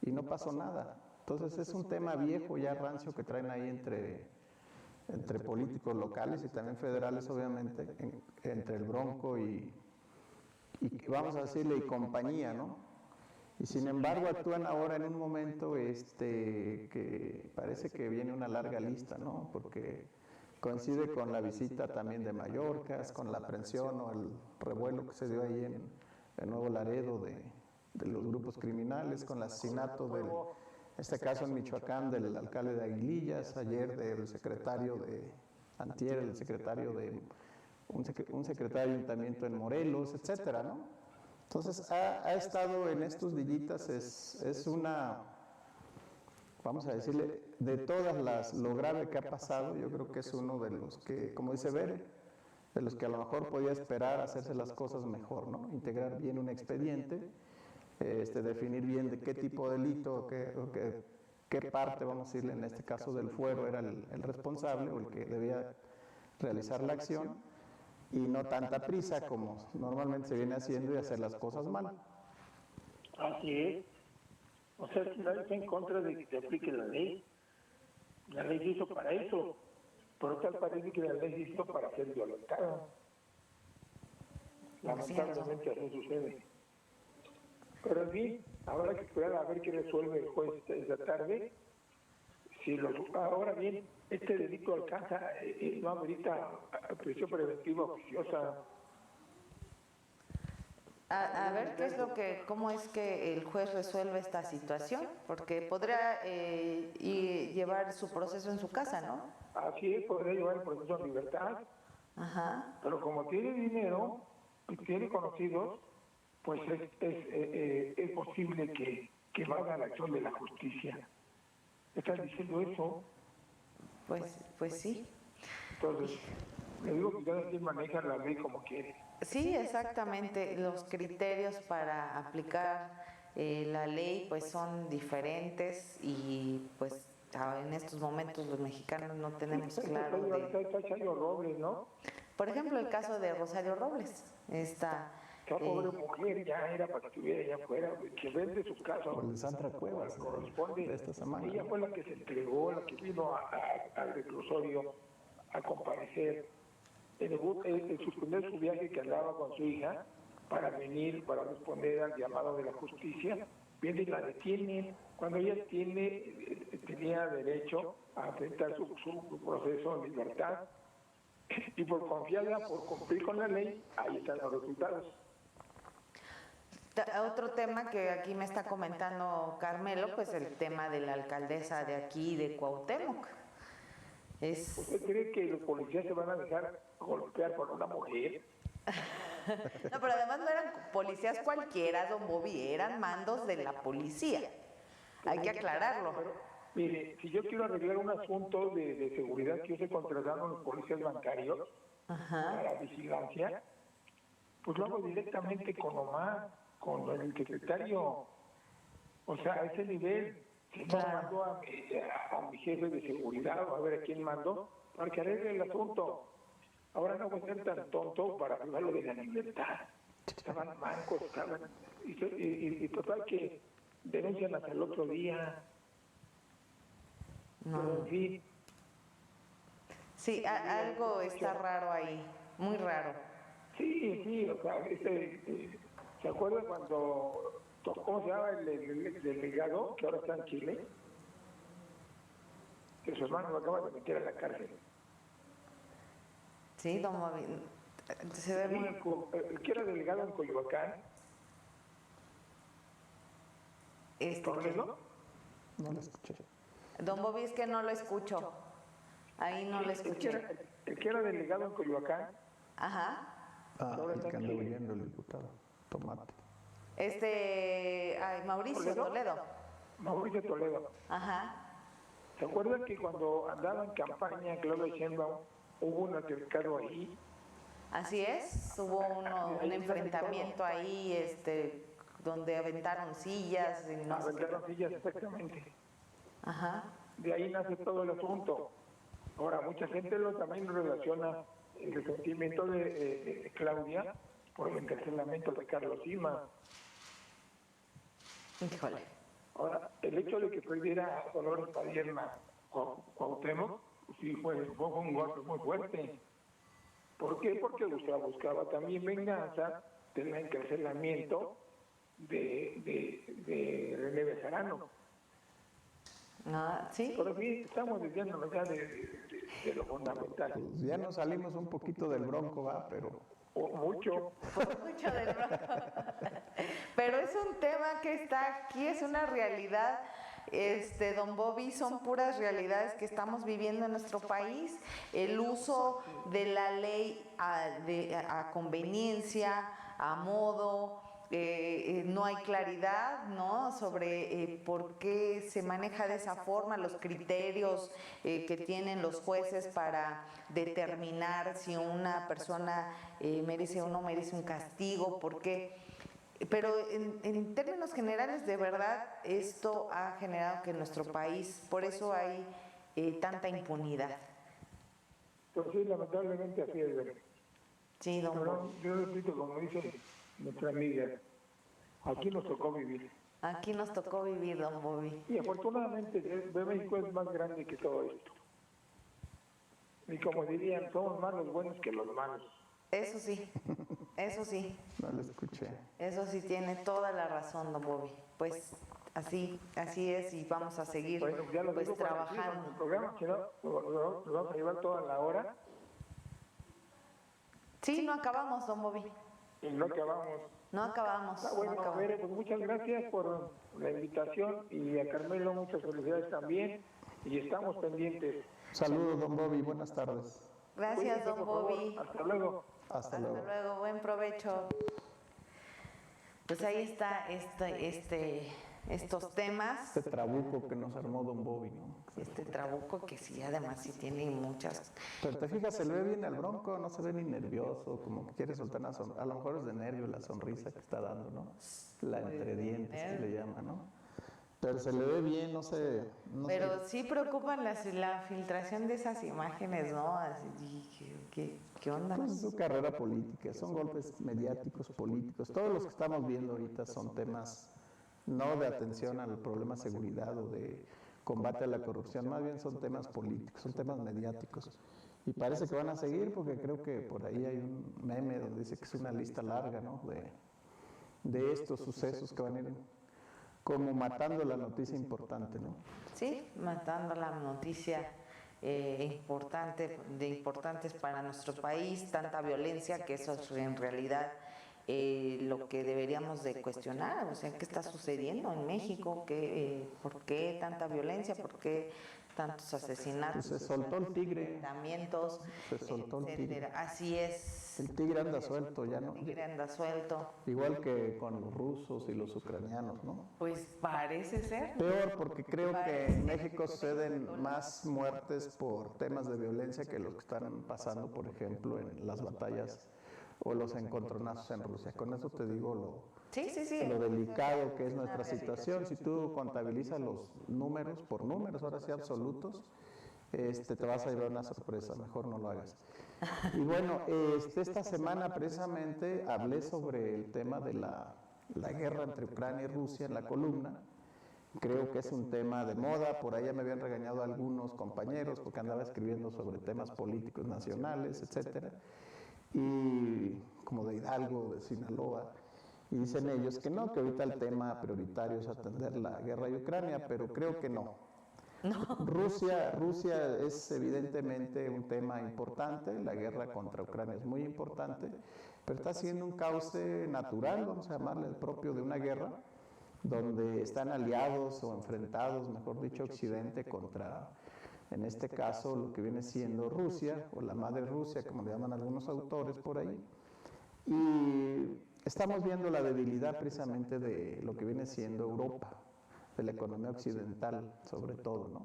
y no pasó nada. Entonces es un tema viejo, ya rancio, que traen ahí entre políticos locales y también federales, obviamente, entre el Bronco y vamos a decirle, y compañía, ¿no? Y sin embargo actúan ahora en un momento que parece que viene una larga lista, ¿no? Porque coincide con la visita también de Mallorca, con la aprehensión o el revuelo que se dio ahí en Nuevo Laredo de los grupos criminales, con el asesinato en este caso en Michoacán, del alcalde de Aguilillas, ayer del secretario antier, el secretario de un secretario de ayuntamiento en Morelos, etcétera, ¿no? Entonces ha estado en estos dillitas, es una, vamos a decirle, de todas lo grave que ha pasado, yo creo que es uno de los que, como dice Bere, de los que a lo mejor podía esperar hacerse las cosas mejor, ¿no? Integrar bien un expediente, definir bien de qué tipo de delito, qué parte, vamos a decirle, en este caso del fuero era el responsable o el que debía realizar la acción, y no tanta prisa como normalmente se viene haciendo y hacer las cosas mal. Así es. O sea, nadie está en contra de que se aplique la ley. La ley se hizo para eso, pero tal parece que la ley se hizo para ser violentada. Lamentablemente así sucede. Pero en fin, habrá que esperar a ver qué resuelve el juez esta tarde. Ahora bien, este delito alcanza, no amerita prisión preventiva oficiosa. A ver qué es cómo es que el juez resuelve esta situación, porque podría llevar su proceso en su casa, ¿no? Así es, podría llevar el proceso en libertad. Ajá. Pero como tiene dinero y tiene conocidos, pues es posible que vaya a la acción de la justicia. ¿Estás diciendo eso? Pues sí. Entonces, le digo que cada quien maneja la ley como quiere. Sí, exactamente. Los criterios para aplicar la ley pues son diferentes y pues en estos momentos los mexicanos no tenemos claro Está Chayo Robles, ¿no? Por ejemplo, el caso de Rosario Robles. Esta pobre mujer ya era para que estuviera allá afuera, que vende su casa. Por el Sandra Cuevas, corresponde. De esta semana. Ella fue la que se entregó, la que vino al reclusorio a comparecer. Suspender su viaje que andaba con su hija para venir, para responder al llamado de la justicia. Viene y la detienen cuando ella tenía derecho a enfrentar su proceso en libertad. Y por confiarla, por cumplir con la ley, ahí están los resultados. Otro tema que aquí me está comentando Carmelo, pues el tema de la alcaldesa de aquí, de Cuauhtémoc. ¿Usted cree que los policías se van a dejar golpear por una mujer? No, pero además no eran policías cualquiera, don Bobby, eran mandos de la policía. Hay que aclararlo. Pero, mire, si yo quiero arreglar un asunto de seguridad que yo estoy contratando a los policías bancarios para vigilancia, pues lo hago directamente con Omar, con el secretario, o sea, a ese nivel. Si no mando a mi jefe de seguridad o a ver a quién mando para que arregle el asunto. Ahora no voy a ser tan tonto para hablarlo de la libertad. Estaban mancos, y total que denuncian hasta el otro día. No. Pero en fin. Sí, algo está raro ahí, muy raro. Sí, o sea, ¿se acuerda cuando, cómo se llama el delegado que ahora está en Chile? Que su hermano lo acaba de meter a la cárcel. Sí, don Bobby, se ve muy... El que era delegado en Coyoacán. ¿Toledo? No lo escuché. Don Bobby, es que no lo escucho. Ahí no lo escuché. El que era delegado en Coyoacán. Ajá. El que anda huyendo, el diputado Tomate. Mauricio Toledo. Mauricio Toledo. Ajá. ¿Se acuerdan que cuando andaba en campaña Claudia Sheinbaum hubo un altercado ahí? Así es, hubo un enfrentamiento ahí, donde aventaron sillas. Y no aventaron sillas, exactamente. Ajá. De ahí nace todo el asunto. Ahora, mucha gente también relaciona el resentimiento de Claudia por el encarcelamiento de Carlos Sima. Híjole. Ahora, el hecho de que perdiera Dolores Padierna o Cuauhtémoc, sí fue un golpe muy fuerte. ¿Por qué? Porque buscaba también venganza del encarcelamiento de René Bejarano. Ah, sí. Pero sí, estamos diciendo ya de lo fundamental. Pues ya nos salimos un poquito del bronco, va, pero O mucho. Mucho del bronco. Pero es un tema que está aquí, es una realidad. Don Bobby, son puras realidades que estamos viviendo en nuestro país. El uso de la ley a conveniencia, a modo. No hay claridad, ¿no?, sobre por qué se maneja de esa forma, los criterios que tienen los jueces para determinar si una persona merece o no merece un castigo, por qué. Pero en términos generales, de verdad, esto ha generado que en nuestro país, por eso hay tanta impunidad. Pues sí, lamentablemente así es. ¿Verdad? Sí, don Pero Bobby. yo repito, como dice nuestra amiga, aquí nos tocó vivir. Aquí nos tocó vivir, don Bobby. Y afortunadamente México es más grande que todo esto. Y como dirían, somos más los buenos que los malos. Eso sí, eso sí. no lo escuché. Eso sí tiene toda la razón, don Bobby. Pues así es y vamos a seguir Bueno, ya lo pues digo para decirlo en trabajando. el programa, que no, nos vamos a llevar toda la hora Sí, no acabamos, don Bobby. y no acabamos. No acabamos. Ah, No bueno, acabamos. Bere, pues muchas gracias por la invitación y a Carmelo muchas felicidades también y estamos pendientes. Saludos, don Bobby, buenas tardes. Gracias, Cuídense, don por favor. Bobby. Hasta luego. Hasta Hasta luego. luego, buen provecho. Pues ahí está estos temas, Este trabuco que nos armó don Bobby, ¿no? este trabuco que sí, además sí tiene muchas. Pero te fijas, se le ve bien al bronco, no se ve ni nervioso, como que quiere soltar una sonrisa. A lo mejor es de nervio la sonrisa que está dando, ¿no? La entre dientes que le llama, ¿no? Pero se le ve bien, no sé. Pero sí preocupan la filtración de esas imágenes, ¿no? Así, ¿qué onda? Pues su carrera política, son golpes mediáticos, políticos. Todos los que estamos viendo ahorita son temas no de atención al problema de seguridad o de combate a la corrupción, más bien son temas políticos, son temas mediáticos. Y parece que van a seguir porque creo que por ahí hay un meme donde dice que es una lista larga, ¿no? De estos sucesos que van a ir como matando la noticia importante, ¿no? Sí, matando la noticia importantes para nuestro país, tanta violencia, que eso es en realidad lo que deberíamos de cuestionar, o sea, ¿qué está sucediendo en México? ¿Por qué tanta violencia? ¿Por qué tantos asesinatos? Pues se soltó el tigre. Enfrentamientos, Se soltó el tigre. etcétera. Así es. El tigre anda suelto, ya no. El tigre anda suelto. Igual que con los rusos y los ucranianos, ¿no? Pues parece ser. Peor porque creo que en México suceden más muertes por temas de violencia que los que están pasando, por ejemplo, en las batallas o los encontronazos en Rusia. Con eso te digo Sí. lo delicado que es nuestra situación. Si tú contabilizas los números por números, ahora sí absolutos, te vas a llevar una sorpresa, mejor no lo hagas. Y bueno, esta semana precisamente hablé sobre el tema de la guerra entre Ucrania y Rusia en la columna. Creo que es un tema de moda, por ahí ya me habían regañado algunos compañeros porque andaba escribiendo sobre temas políticos nacionales, etcétera, y como de Hidalgo, de Sinaloa, y dicen ellos que no, que ahorita el tema prioritario es atender la guerra de Ucrania, pero creo que no. Rusia es evidentemente un tema importante, la guerra contra Ucrania es muy importante, pero está siendo un cauce natural, vamos a llamarle el propio de una guerra, donde están aliados o enfrentados, mejor dicho, Occidente contra, en este caso, lo que viene siendo Rusia, o la madre Rusia, como le llaman algunos autores por ahí. Y estamos viendo la debilidad precisamente de lo que viene siendo Europa, de la economía occidental, sobre todo, ¿no?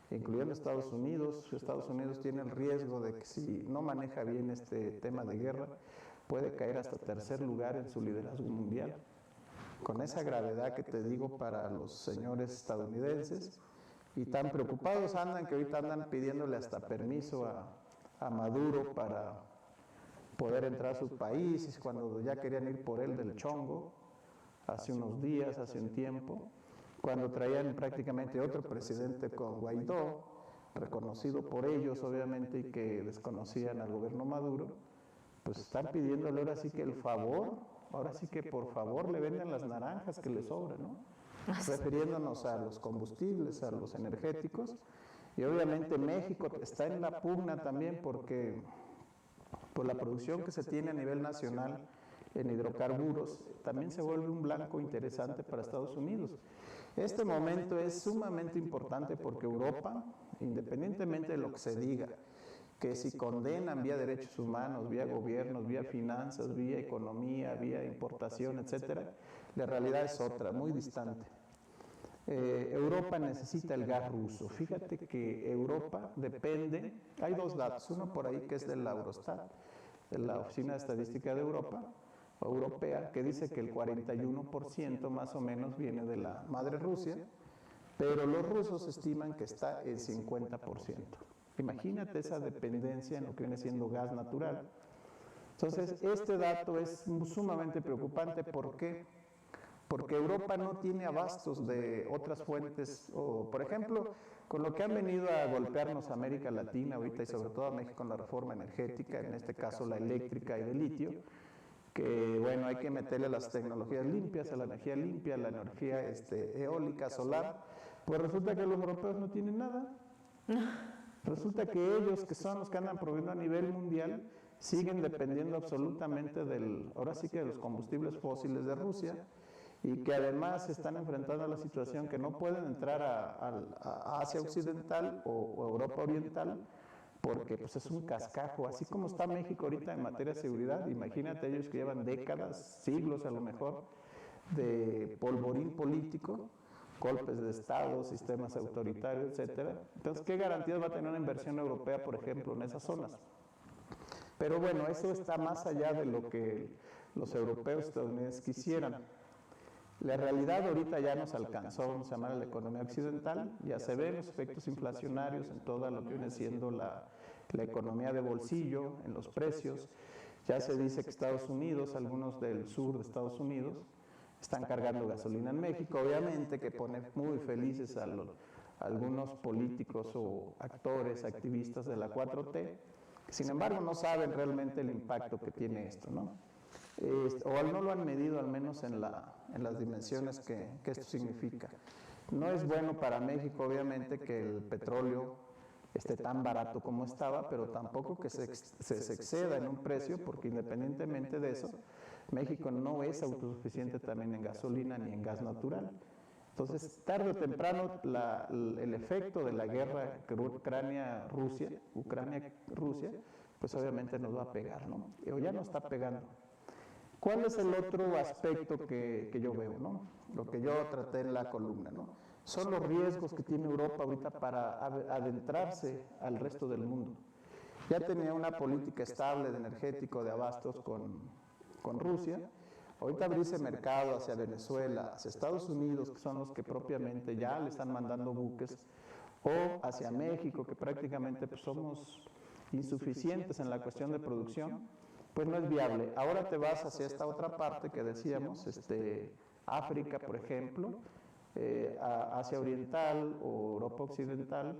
Incluyendo Estados Unidos. Estados Unidos tiene el riesgo de que si no maneja bien este tema de guerra, puede caer hasta tercer lugar en su liderazgo mundial. Con esa gravedad que te digo para los señores estadounidenses, y tan preocupados andan que ahorita andan pidiéndole hasta permiso a Maduro poder entrar a sus países, cuando ya querían ir por él del chongo, hace unos días, hace un tiempo, cuando traían prácticamente otro presidente con Guaidó, reconocido por ellos obviamente y que desconocían al gobierno Maduro, pues están pidiéndole ahora sí que el favor, ahora sí que por favor le vendan las naranjas que les sobran, ¿no? Refiriéndonos a los combustibles, a los energéticos, y obviamente México está en la pugna también porque por la producción que se tiene a nivel nacional en hidrocarburos, también se vuelve un blanco interesante para Estados Unidos. Este momento es sumamente importante porque Europa, independientemente de lo que se diga, que si condenan vía derechos humanos, vía gobiernos, vía finanzas, vía economía, vía importación, etcétera, la realidad es otra, muy distante. Europa necesita el gas ruso. Fíjate que Europa depende, hay dos datos, uno por ahí que es de la Eurostat, de la Oficina de Estadística de Europa, europea, que dice que el 41% más o menos viene de la madre Rusia, pero los rusos estiman que está el 50%. Imagínate esa dependencia en lo que viene siendo gas natural. Entonces, este dato es sumamente preocupante. ¿Por qué? Porque Europa no tiene abastos de otras fuentes, o por ejemplo, con lo que han venido a golpearnos a América Latina ahorita y sobre todo a México con la reforma energética, en este caso la eléctrica y de litio, que bueno, hay que meterle las tecnologías limpias, a la energía limpia, la energía eólica, solar, pues resulta que los europeos no tienen nada. Resulta que ellos, que son los que andan proveyendo a nivel mundial, siguen dependiendo absolutamente ahora sí que de los combustibles fósiles de Rusia, y que además se están enfrentando a la situación que no pueden entrar a Asia Occidental o Europa Oriental, porque pues es un cascajo, así como está México ahorita en materia de seguridad. Imagínate ellos que llevan décadas, siglos a lo mejor, de polvorín político, golpes de Estado, sistemas autoritarios, etcétera. Entonces, ¿qué garantías va a tener una inversión europea, por ejemplo, en esas zonas? Pero bueno, eso está más allá de lo que los europeos estadounidenses quisieran. La realidad ahorita ya nos alcanzó, vamos a llamar a la economía occidental, ya se ven los efectos inflacionarios en toda lo que viene siendo la economía de bolsillo, en los precios. Ya se dice que Estados Unidos, algunos del sur de Estados Unidos, están cargando gasolina en México, obviamente que pone muy felices a algunos políticos o actores, activistas de la 4T, que sin embargo no saben realmente el impacto que tiene esto, ¿no? O no lo han medido al menos en las dimensiones que esto significa. No es bueno para México, obviamente, que el petróleo esté tan barato como estaba, pero tampoco que se exceda en un precio, porque independientemente de eso, México no es autosuficiente también en gasolina ni en gas natural. Entonces, tarde o temprano, el efecto de la guerra Ucrania-Rusia, pues obviamente nos va a pegar, ¿no? O ya nos está pegando. ¿Cuál es el otro aspecto que yo veo, ¿no? Lo que yo traté en la columna, ¿no? Son los riesgos que tiene Europa ahorita para adentrarse al resto del mundo. Ya tenía una política estable de energético, de abastos con Rusia. Ahorita abrirse mercado hacia Venezuela, hacia Estados Unidos, que son los que propiamente ya le están mandando buques, o hacia México, que prácticamente pues, somos insuficientes en la cuestión de producción, pues no es viable. Ahora te vas hacia esta otra parte que decíamos, África, por ejemplo, Asia Oriental o Europa Occidental,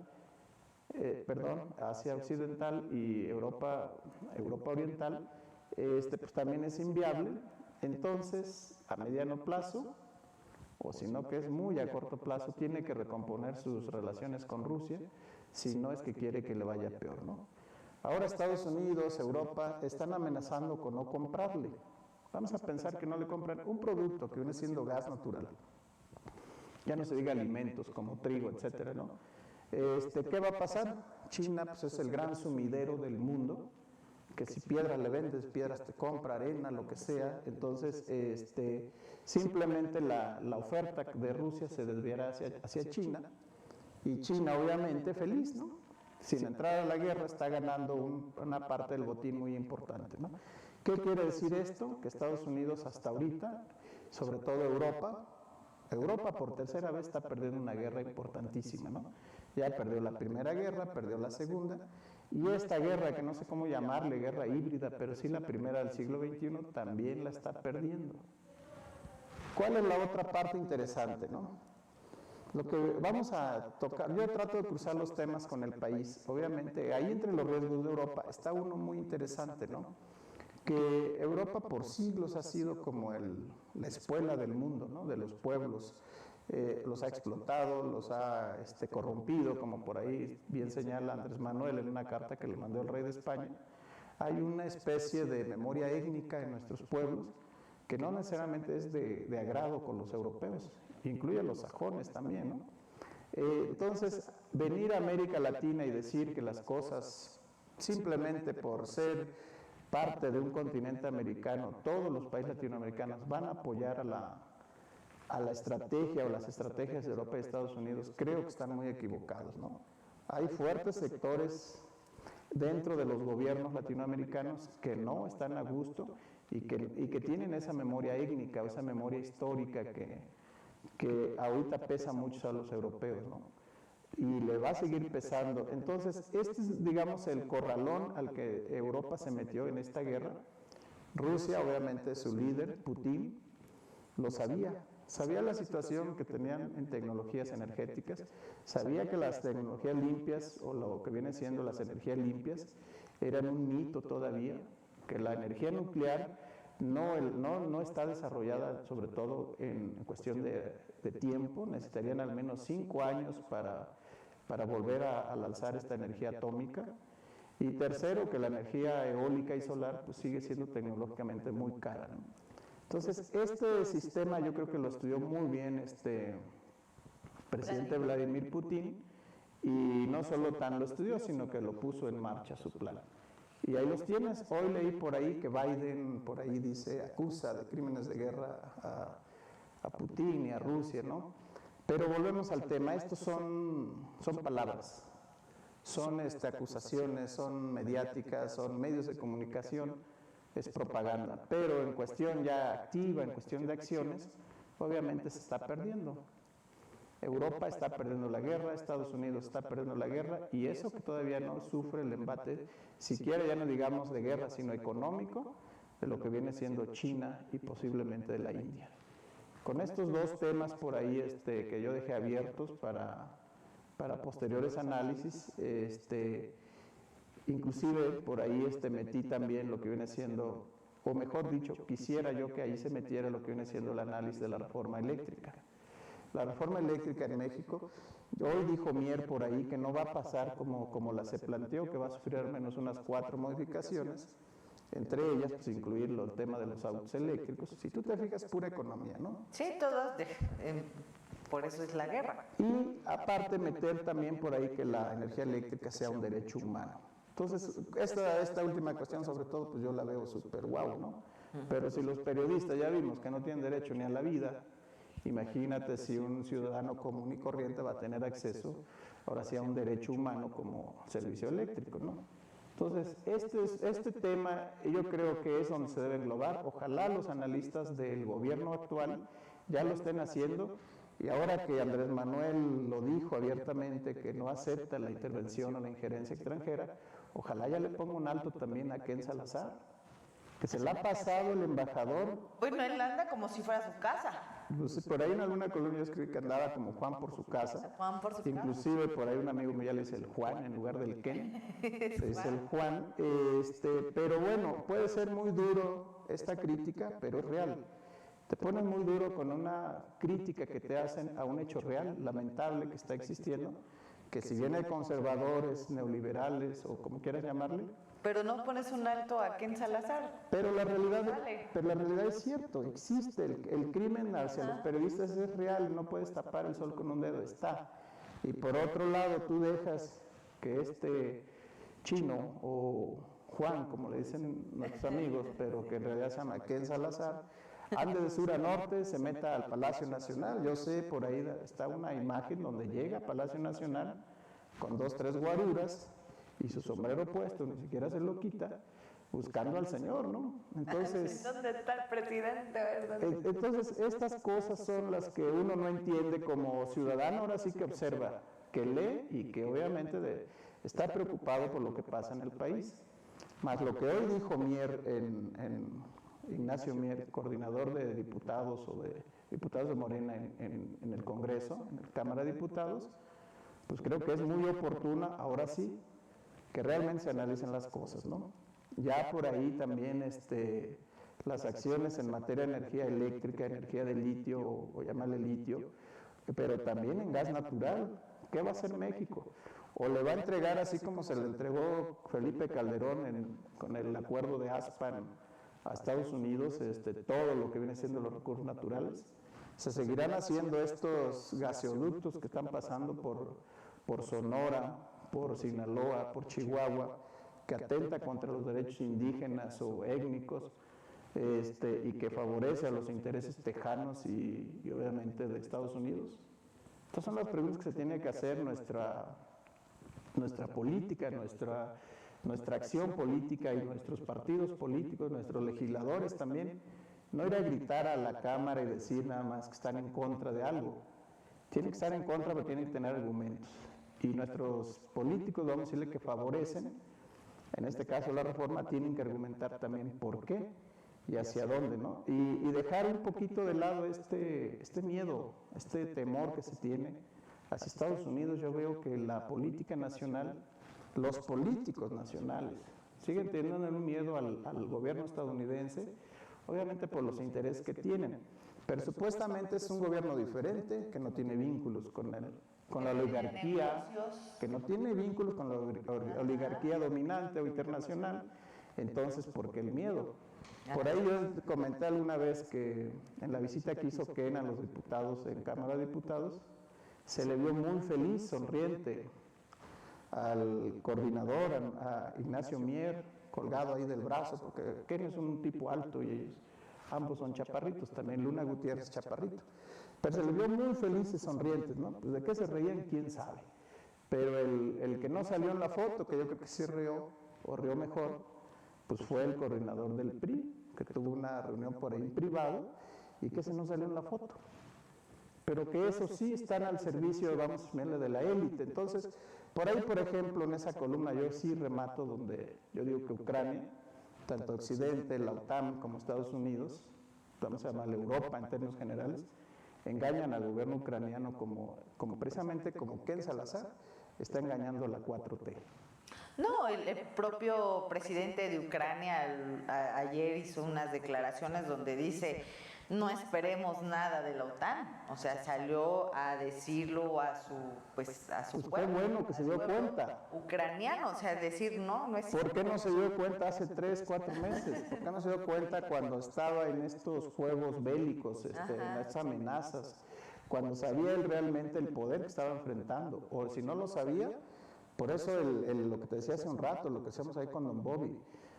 Asia Occidental y Europa Oriental, pues también es inviable. Entonces, a mediano plazo, o si no que es muy a corto plazo, tiene que recomponer sus relaciones con Rusia, si no es que quiere que le vaya peor, ¿no? Ahora Estados Unidos, Europa, están amenazando con no comprarle. Vamos a pensar que no le compran un producto que viene siendo gas natural. Ya no se diga alimentos como trigo, etcétera, ¿no? ¿Qué va a pasar? China pues, es el gran sumidero del mundo, que si piedras le vendes, piedras te compra, arena, lo que sea. Entonces, simplemente la oferta de Rusia se desviará hacia China, y China obviamente feliz, ¿no? Sin entrar a la guerra está ganando una parte del botín muy importante, ¿no? ¿Qué quiere decir esto? Que Estados Unidos hasta ahorita, sobre todo Europa por tercera vez está perdiendo una guerra importantísima, ¿no? Ya perdió la primera guerra, perdió la segunda, Y esta guerra, que no sé cómo llamarle, guerra híbrida, pero sí la primera del siglo XXI, también la está perdiendo. ¿Cuál es la otra parte interesante, no? Lo que vamos a tocar, yo trato de cruzar los temas con el país. Obviamente, ahí entre los riesgos de Europa está uno muy interesante, ¿no? Que Europa por siglos ha sido como la espuela del mundo, ¿no? De los pueblos. Los ha explotado, los ha corrompido, como por ahí bien señala Andrés Manuel en una carta que le mandó el rey de España. Hay una especie de memoria étnica en nuestros pueblos que no necesariamente es de agrado con los europeos, incluye a los sajones también, ¿no? Entonces, venir a América Latina y decir que las cosas, simplemente por ser parte de un continente americano, todos los países latinoamericanos van a apoyar a la estrategia o las estrategias de Europa y Estados Unidos, creo que están muy equivocados, ¿no? Hay fuertes sectores dentro de los gobiernos latinoamericanos que no están a gusto y que tienen esa memoria étnica o esa memoria histórica que ahorita pesa mucho a los europeos, ¿no? Y le va a seguir pesando. Entonces, este es, digamos, el corralón al que Europa se metió en esta guerra. Rusia, obviamente, su líder, Putin, lo sabía la situación que tenían en tecnologías energéticas, sabía que las tecnologías limpias, o lo que viene siendo las energías limpias, eran un mito todavía, que la energía nuclear no está desarrollada, sobre todo en cuestión de tiempo, necesitarían al menos 5 años para volver a lanzar esta energía atómica. Y tercero, que la energía eólica y solar pues sigue siendo tecnológicamente muy cara, ¿no? Entonces, este sistema yo creo que lo estudió muy bien presidente Vladimir Putin, y no solo tan lo estudió, sino que lo puso en marcha su plan. Y ahí los tienes. Hoy leí por ahí que Biden, por ahí dice, acusa de crímenes de guerra a Putin y a Rusia, ¿no? Pero volvemos al tema, estos son palabras, son acusaciones, son mediáticas, son medios de comunicación, es propaganda, pero en cuestión ya activa, en cuestión de acciones, obviamente se está perdiendo. Europa está perdiendo la guerra, Estados Unidos está perdiendo la guerra, y eso que todavía no sufre el embate, siquiera ya no digamos de guerra, sino económico, de lo que viene siendo China y posiblemente de la India. Con estos dos temas por ahí que yo dejé abiertos para posteriores análisis, inclusive por ahí metí también lo que viene siendo, o mejor dicho, quisiera yo que ahí se metiera lo que viene siendo el análisis de la reforma eléctrica. La reforma eléctrica en México, hoy dijo Mier por ahí que no va a pasar como la se planteó, que va a sufrir al menos unas 4 modificaciones, entre ellas pues incluir el tema de los autos eléctricos. Si tú te fijas, pura economía, ¿no? Sí, todos, por eso es la guerra. Y aparte meter también por ahí que la energía eléctrica sea un derecho humano. Entonces, esta última cuestión sobre todo, pues yo la veo súper guau, ¿no? Pero si los periodistas ya vimos que no tienen derecho ni a la vida, imagínate si un ciudadano común y corriente va a tener acceso, ahora sí, a un derecho humano como servicio eléctrico, ¿no? Entonces, este tema yo creo que es donde se debe englobar. Ojalá los analistas del gobierno actual ya lo estén haciendo, y ahora que Andrés Manuel lo dijo abiertamente que no acepta la intervención o la injerencia extranjera, ojalá ya le ponga un alto también a Ken Salazar, que se le ha pasado el embajador. Bueno, él anda como si fuera su casa. Pues, por ahí en alguna columna yo escribí que andaba como Juan por su casa. Juan por su casa. Inclusive por ahí un amigo mío ya le dice el Juan en lugar del Ken. Se dice el Juan. Pero bueno, puede ser muy duro esta crítica, pero es real. Te pones muy duro con una crítica que te hacen a un hecho real, lamentable, que está existiendo, que si bien hay conservadores, neoliberales o como quieras llamarle, pero no pones un alto a Ken Salazar. Pero la realidad es cierto, existe, el crimen hacia los periodistas es real, no puedes tapar el sol con un dedo, está. Y por otro lado, tú dejas que este chino o Juan, como le dicen nuestros amigos, pero que en realidad se llama Ken Salazar, ande de sur a norte, se meta al Palacio Nacional. Yo sé, por ahí está una imagen donde llega a Palacio Nacional con 2, 3 guaruras y su sombrero puesto, ni siquiera se lo quita, buscando al señor, ¿no? Entonces, ¿dónde está el presidente? Entonces, estas cosas son las que uno no entiende como ciudadano, ahora sí que observa, que lee y que obviamente está preocupado por lo que pasa en el país. Más lo que hoy dijo Mier, Ignacio Mier, coordinador de diputados o de diputados de Morena en el Congreso, en la Cámara de Diputados, pues creo que es muy oportuna, ahora sí, que realmente se analicen las cosas, ¿no? Ya por ahí también las acciones en materia de energía eléctrica, energía de litio, o llamarle litio, pero también en gas natural. ¿Qué va a hacer México? O le va a entregar, así como se le entregó Felipe Calderón con el acuerdo de ASPAN a Estados Unidos, todo lo que viene siendo los recursos naturales. Se seguirán haciendo estos gaseoductos que están pasando por Sonora, por Sinaloa, por Chihuahua, que atenta contra los derechos indígenas o étnicos, y que favorece a los intereses tejanos y obviamente de Estados Unidos. Estas son las preguntas que se tiene que hacer nuestra política, nuestra acción política y nuestros partidos políticos, nuestros legisladores también. No ir a gritar a la Cámara y decir nada más que están en contra de algo. Tienen que estar en contra, pero tienen que tener argumentos. Y nuestros políticos, vamos a decirle que favorecen, en este caso la reforma, tienen que argumentar también por qué y hacia dónde, ¿no? Y dejar un poquito de lado este miedo, este temor que se tiene hacia Estados Unidos. Yo veo que la política nacional, los políticos nacionales, siguen teniendo un miedo al gobierno estadounidense, obviamente por los intereses que tienen, pero supuestamente es un gobierno diferente, que no tiene vínculos con la oligarquía, que no tiene vínculos con la oligarquía dominante o internacional. Entonces, ¿por qué el miedo? Por ahí yo comenté alguna vez que en la visita que hizo Ken a los diputados en Cámara de Diputados, se le vio muy feliz, sonriente al coordinador, a Ignacio Mier, colgado ahí del brazo, porque Ken es un tipo alto y ambos son chaparritos, también Luna Gutiérrez es chaparrito. Pero se le vio muy felices, sonrientes, ¿no? Pues de qué se reían, quién sabe. Pero el que no salió en la foto, que yo creo que sí rió, o rió mejor, pues fue el coordinador del PRI, que tuvo una reunión por ahí privado y que ese no salió en la foto. Pero que eso sí están al servicio, vamos a llamarle, de la élite. Entonces, por ahí, por ejemplo, en esa columna yo sí remato donde yo digo que Ucrania, tanto Occidente, la OTAN como Estados Unidos, vamos a llamarle Europa en términos generales, engañan al gobierno ucraniano como precisamente como Ken Salazar está engañando a la 4T. No, el propio presidente de Ucrania ayer hizo unas declaraciones donde dice no esperemos nada de la OTAN, o sea, salió a decirlo a su pueblo. Qué bueno que se dio cuenta. Ucraniano, o sea, decir no es. ¿Por qué no se dio cuenta hace 3, 4 meses? ¿Por qué no se dio cuenta cuando estaba en estos juegos bélicos, en estas amenazas, cuando sabía él realmente el poder que estaba enfrentando? O si no lo sabía, por eso lo que te decía hace un rato, lo que hacemos ahí con Don Bobby,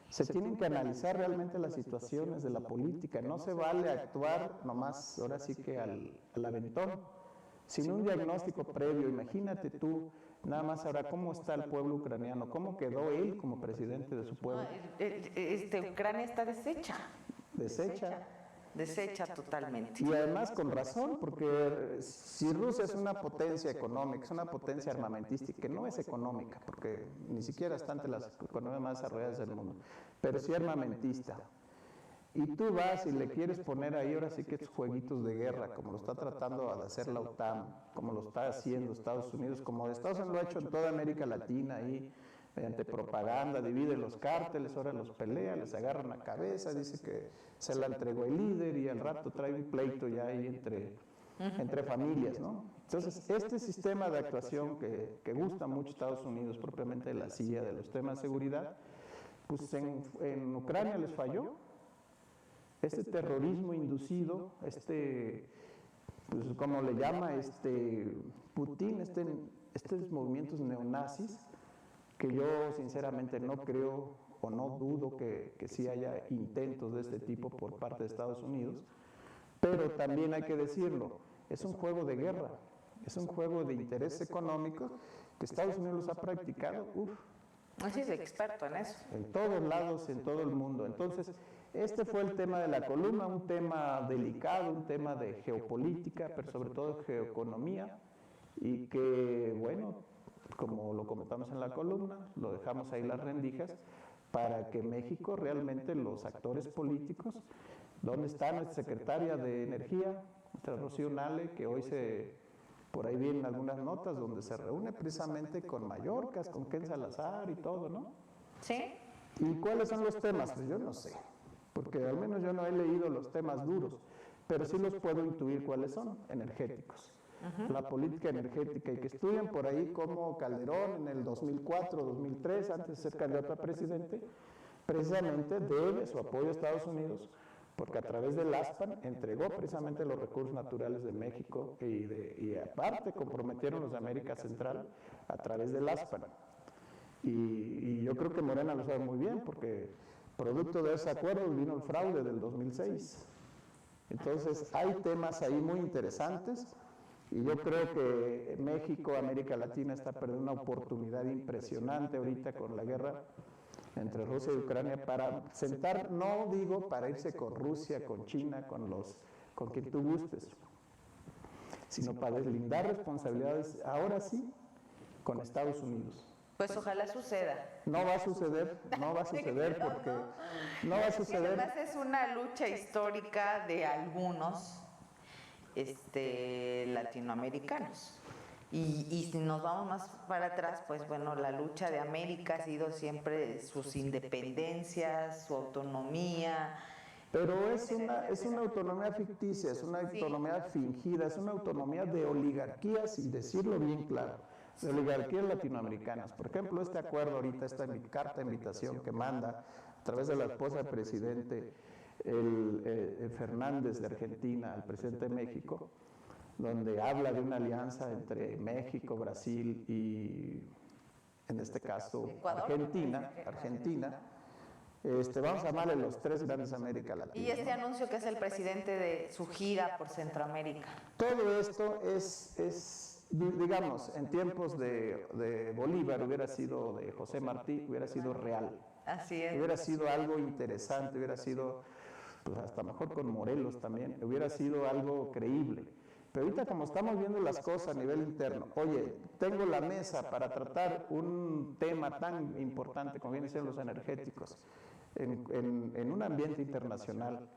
se tienen que analizar realmente las situaciones de la política. No se vale actuar nomás, ahora sí que al aventón, sin un diagnóstico previo. Imagínate tú, nada más ahora, cómo está el pueblo ucraniano, cómo quedó él como presidente de su pueblo. Ucrania está deshecha. Deshecha totalmente. Y además con razón, porque si Rusia es una potencia económica, es una potencia armamentística, que no es económica, porque ni siquiera está entre las economías más desarrolladas del mundo, pero sí armamentista, y tú vas y le quieres poner ahí ahora sí que estos jueguitos de guerra, como lo está tratando de hacer la OTAN, como lo está haciendo Estados Unidos, como Estados Unidos lo ha hecho en toda América Latina, ahí mediante propaganda, divide los cárteles, ahora los pelea, les agarran la cabeza, dice que se la entregó el líder y al rato trae un pleito ya ahí entre familias, ¿no? Entonces, este sistema de actuación que gusta mucho Estados Unidos, propiamente de la CIA, de los temas de seguridad, pues en Ucrania les falló. Este terrorismo inducido, pues como le llama Putin, estos movimientos neonazis, que yo sinceramente no creo o no dudo que sí haya intentos de este tipo por parte de Estados Unidos, pero también hay que decirlo, es un juego de guerra, es un juego de intereses económicos que Estados Unidos los ha practicado, Así es experto en eso. en todos lados, en todo el mundo. Entonces, este fue el tema de la columna, un tema delicado, un tema de geopolítica, pero sobre todo geoeconomía, y que, bueno, como lo comentamos en la columna, lo dejamos ahí las rendijas, para que México realmente los actores políticos, ¿dónde está nuestra secretaria de Energía, nuestra Rocío Nale, que hoy por ahí vienen algunas notas donde se reúne precisamente con Mayorkas, con Ken Salazar y todo, ¿no? Sí. ¿Y cuáles son los temas? Pues yo no sé, porque al menos yo no he leído los temas duros, pero sí los puedo intuir cuáles son, energéticos. La política energética, y que estudian por ahí como Calderón en el 2004, 2003, antes de ser candidato a presidente, precisamente debe su apoyo a Estados Unidos, porque a través del ASPAN entregó precisamente los recursos naturales de México y aparte comprometieron los de América Central a través del ASPAN. Y yo creo que Morena lo sabe muy bien, porque producto de ese acuerdo vino el fraude del 2006. Entonces hay temas ahí muy interesantes. Y yo creo que México, América Latina está perdiendo una oportunidad impresionante ahorita con la guerra entre Rusia y Ucrania para sentar, no digo para irse con Rusia, con China, con quien tú gustes, sino para deslindar responsabilidades, ahora sí, con Estados Unidos. Pues ojalá suceda. No va a suceder porque no va a suceder. Además es una lucha histórica de algunos latinoamericanos. Y si nos vamos más para atrás, pues bueno, la lucha de América ha sido siempre sus independencias, su autonomía. Pero es una autonomía ficticia, es una autonomía fingida, es una autonomía de oligarquías, y decirlo bien claro, de oligarquías latinoamericanas. Por ejemplo, este acuerdo ahorita, esta carta de invitación que manda a través de la esposa del presidente Fernández de Argentina al presidente de México, donde habla de una alianza entre México, Brasil y, en este caso, Argentina. Vamos a llamarle los tres grandes América Latina. Y este anuncio que es el presidente de su gira por Centroamérica. Todo esto es digamos, en tiempos de Bolívar hubiera sido, de José Martí, hubiera sido real. Así es. Hubiera sido algo interesante, hubiera sido, pues hasta mejor con Morelos también, hubiera sido algo creíble. Pero ahorita como estamos viendo las cosas a nivel interno, oye, tengo la mesa para tratar un tema tan importante como vienen siendo los energéticos en un ambiente internacional,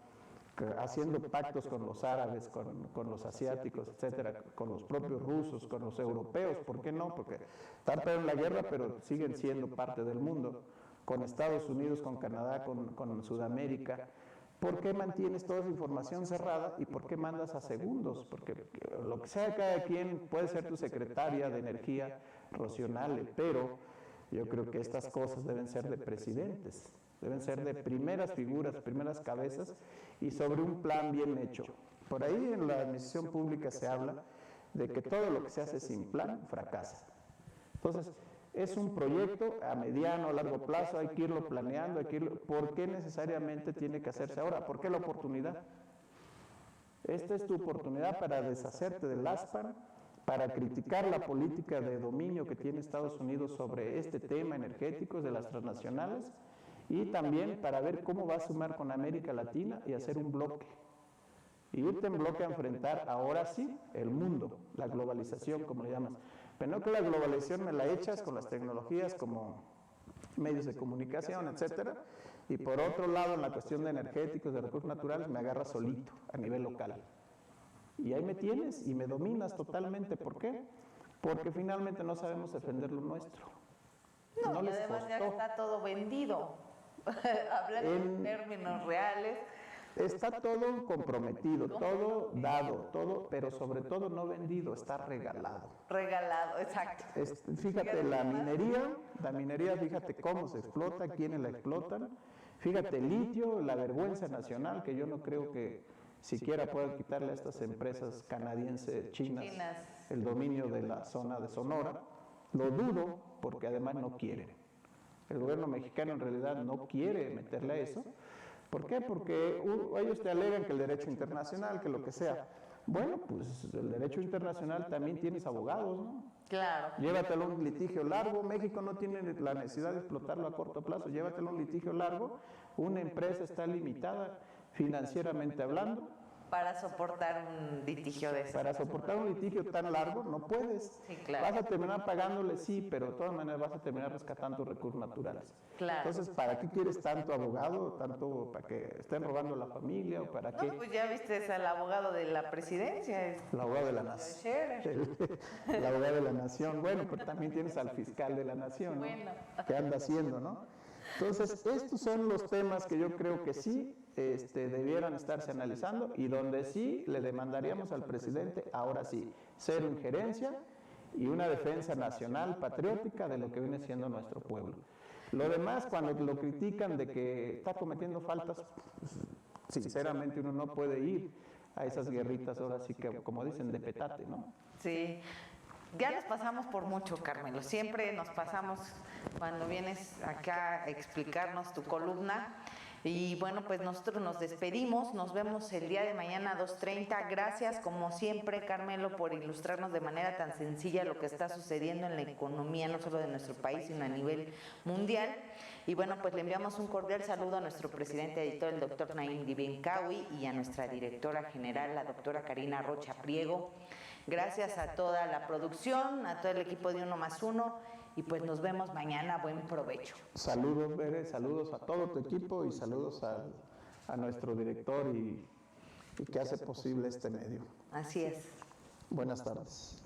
haciendo pactos con los árabes, con los asiáticos, etcétera, con los propios rusos, con los europeos, ¿por qué no? Porque están en la guerra, pero siguen siendo parte del mundo, con Estados Unidos, con Canadá, con Sudamérica. ¿Por qué mantienes toda esa información cerrada y por qué mandas a segundos? Porque lo que sea de cada quien, puede ser tu secretaria de Energía, Rocío Nale, pero yo creo que estas cosas deben ser de presidentes, deben ser de primeras figuras, primeras cabezas y sobre un plan bien hecho. Por ahí en la administración pública se habla de que todo lo que se hace sin plan fracasa. Entonces, es un proyecto a mediano, a largo plazo, hay que irlo planeando, ¿por qué necesariamente tiene que hacerse ahora? ¿Por qué la oportunidad? Esta es tu oportunidad para deshacerte del ASPAN, para criticar la política de dominio que tiene Estados Unidos sobre este tema energético de las transnacionales y también para ver cómo va a sumar con América Latina y hacer un bloque. Y irte en bloque a enfrentar ahora sí el mundo, la globalización, como le llamas. Pero no que la globalización me la echas con las tecnologías como medios de comunicación, etcétera, y por otro lado en la cuestión de energéticos, de recursos naturales, me agarras solito a nivel local. Y ahí me tienes y me dominas totalmente. ¿Por qué? Porque finalmente no sabemos defender lo nuestro. No, y además ya está todo vendido. Hablando en términos reales. Está todo comprometido, todo dado, todo, pero sobre todo no vendido, está regalado. Regalado, exacto. Fíjate, la minería, fíjate cómo se explota, quiénes la explotan. Fíjate, el litio, la vergüenza nacional, que yo no creo que siquiera puedan quitarle a estas empresas canadienses, chinas, el dominio de la zona de Sonora. Lo dudo, porque además no quieren. El gobierno mexicano en realidad no quiere meterle a eso. ¿Por qué? Porque ellos te alegan que el derecho internacional, que lo que sea. Bueno, pues el derecho internacional también tienes abogados, ¿no? Claro. Llévatelo a un litigio largo. México no tiene la necesidad de explotarlo a corto plazo. Llévatelo a un litigio largo. Una empresa está limitada financieramente hablando. para soportar un litigio de eso. Para soportar un litigio tan largo no puedes. Sí, claro. Vas a terminar pagándole, sí, pero de todas maneras vas a terminar rescatando tus recursos naturales. Claro. Entonces, ¿para qué quieres tanto abogado? ¿Tanto para que estén robando la familia o para qué? No, pues ya viste, es el abogado de la presidencia. El abogado de la nación. El abogado de la nación. Bueno, pero también tienes al fiscal de la nación, ¿no? Bueno. ¿Qué anda haciendo, no? Entonces, estos son los temas que yo creo que sí debieran estarse analizando y donde sí le demandaríamos al presidente, ahora sí, cero injerencia y una defensa nacional patriótica de lo que viene siendo nuestro pueblo. Lo demás, cuando lo critican de que está cometiendo faltas, pues, sinceramente uno no puede ir a esas guerritas ahora sí que, como dicen, de petate, ¿no? Sí. Ya nos pasamos por mucho, Carmelo. Siempre nos pasamos cuando vienes acá a explicarnos tu columna. Y bueno, pues nosotros nos despedimos. Nos vemos el día de mañana a 2:30. Gracias, como siempre, Carmelo, por ilustrarnos de manera tan sencilla lo que está sucediendo en la economía, no solo de nuestro país, sino a nivel mundial. Y bueno, pues le enviamos un cordial saludo a nuestro presidente editor, el doctor Naim Dibencaui, y a nuestra directora general, la doctora Karina Rocha Priego. Gracias a toda la producción, a todo el equipo de 1+1 y pues nos vemos mañana. Buen provecho. Saludos, Bere, saludos a todo tu equipo y saludos a nuestro director y que hace posible este medio. Así es. Buenas tardes.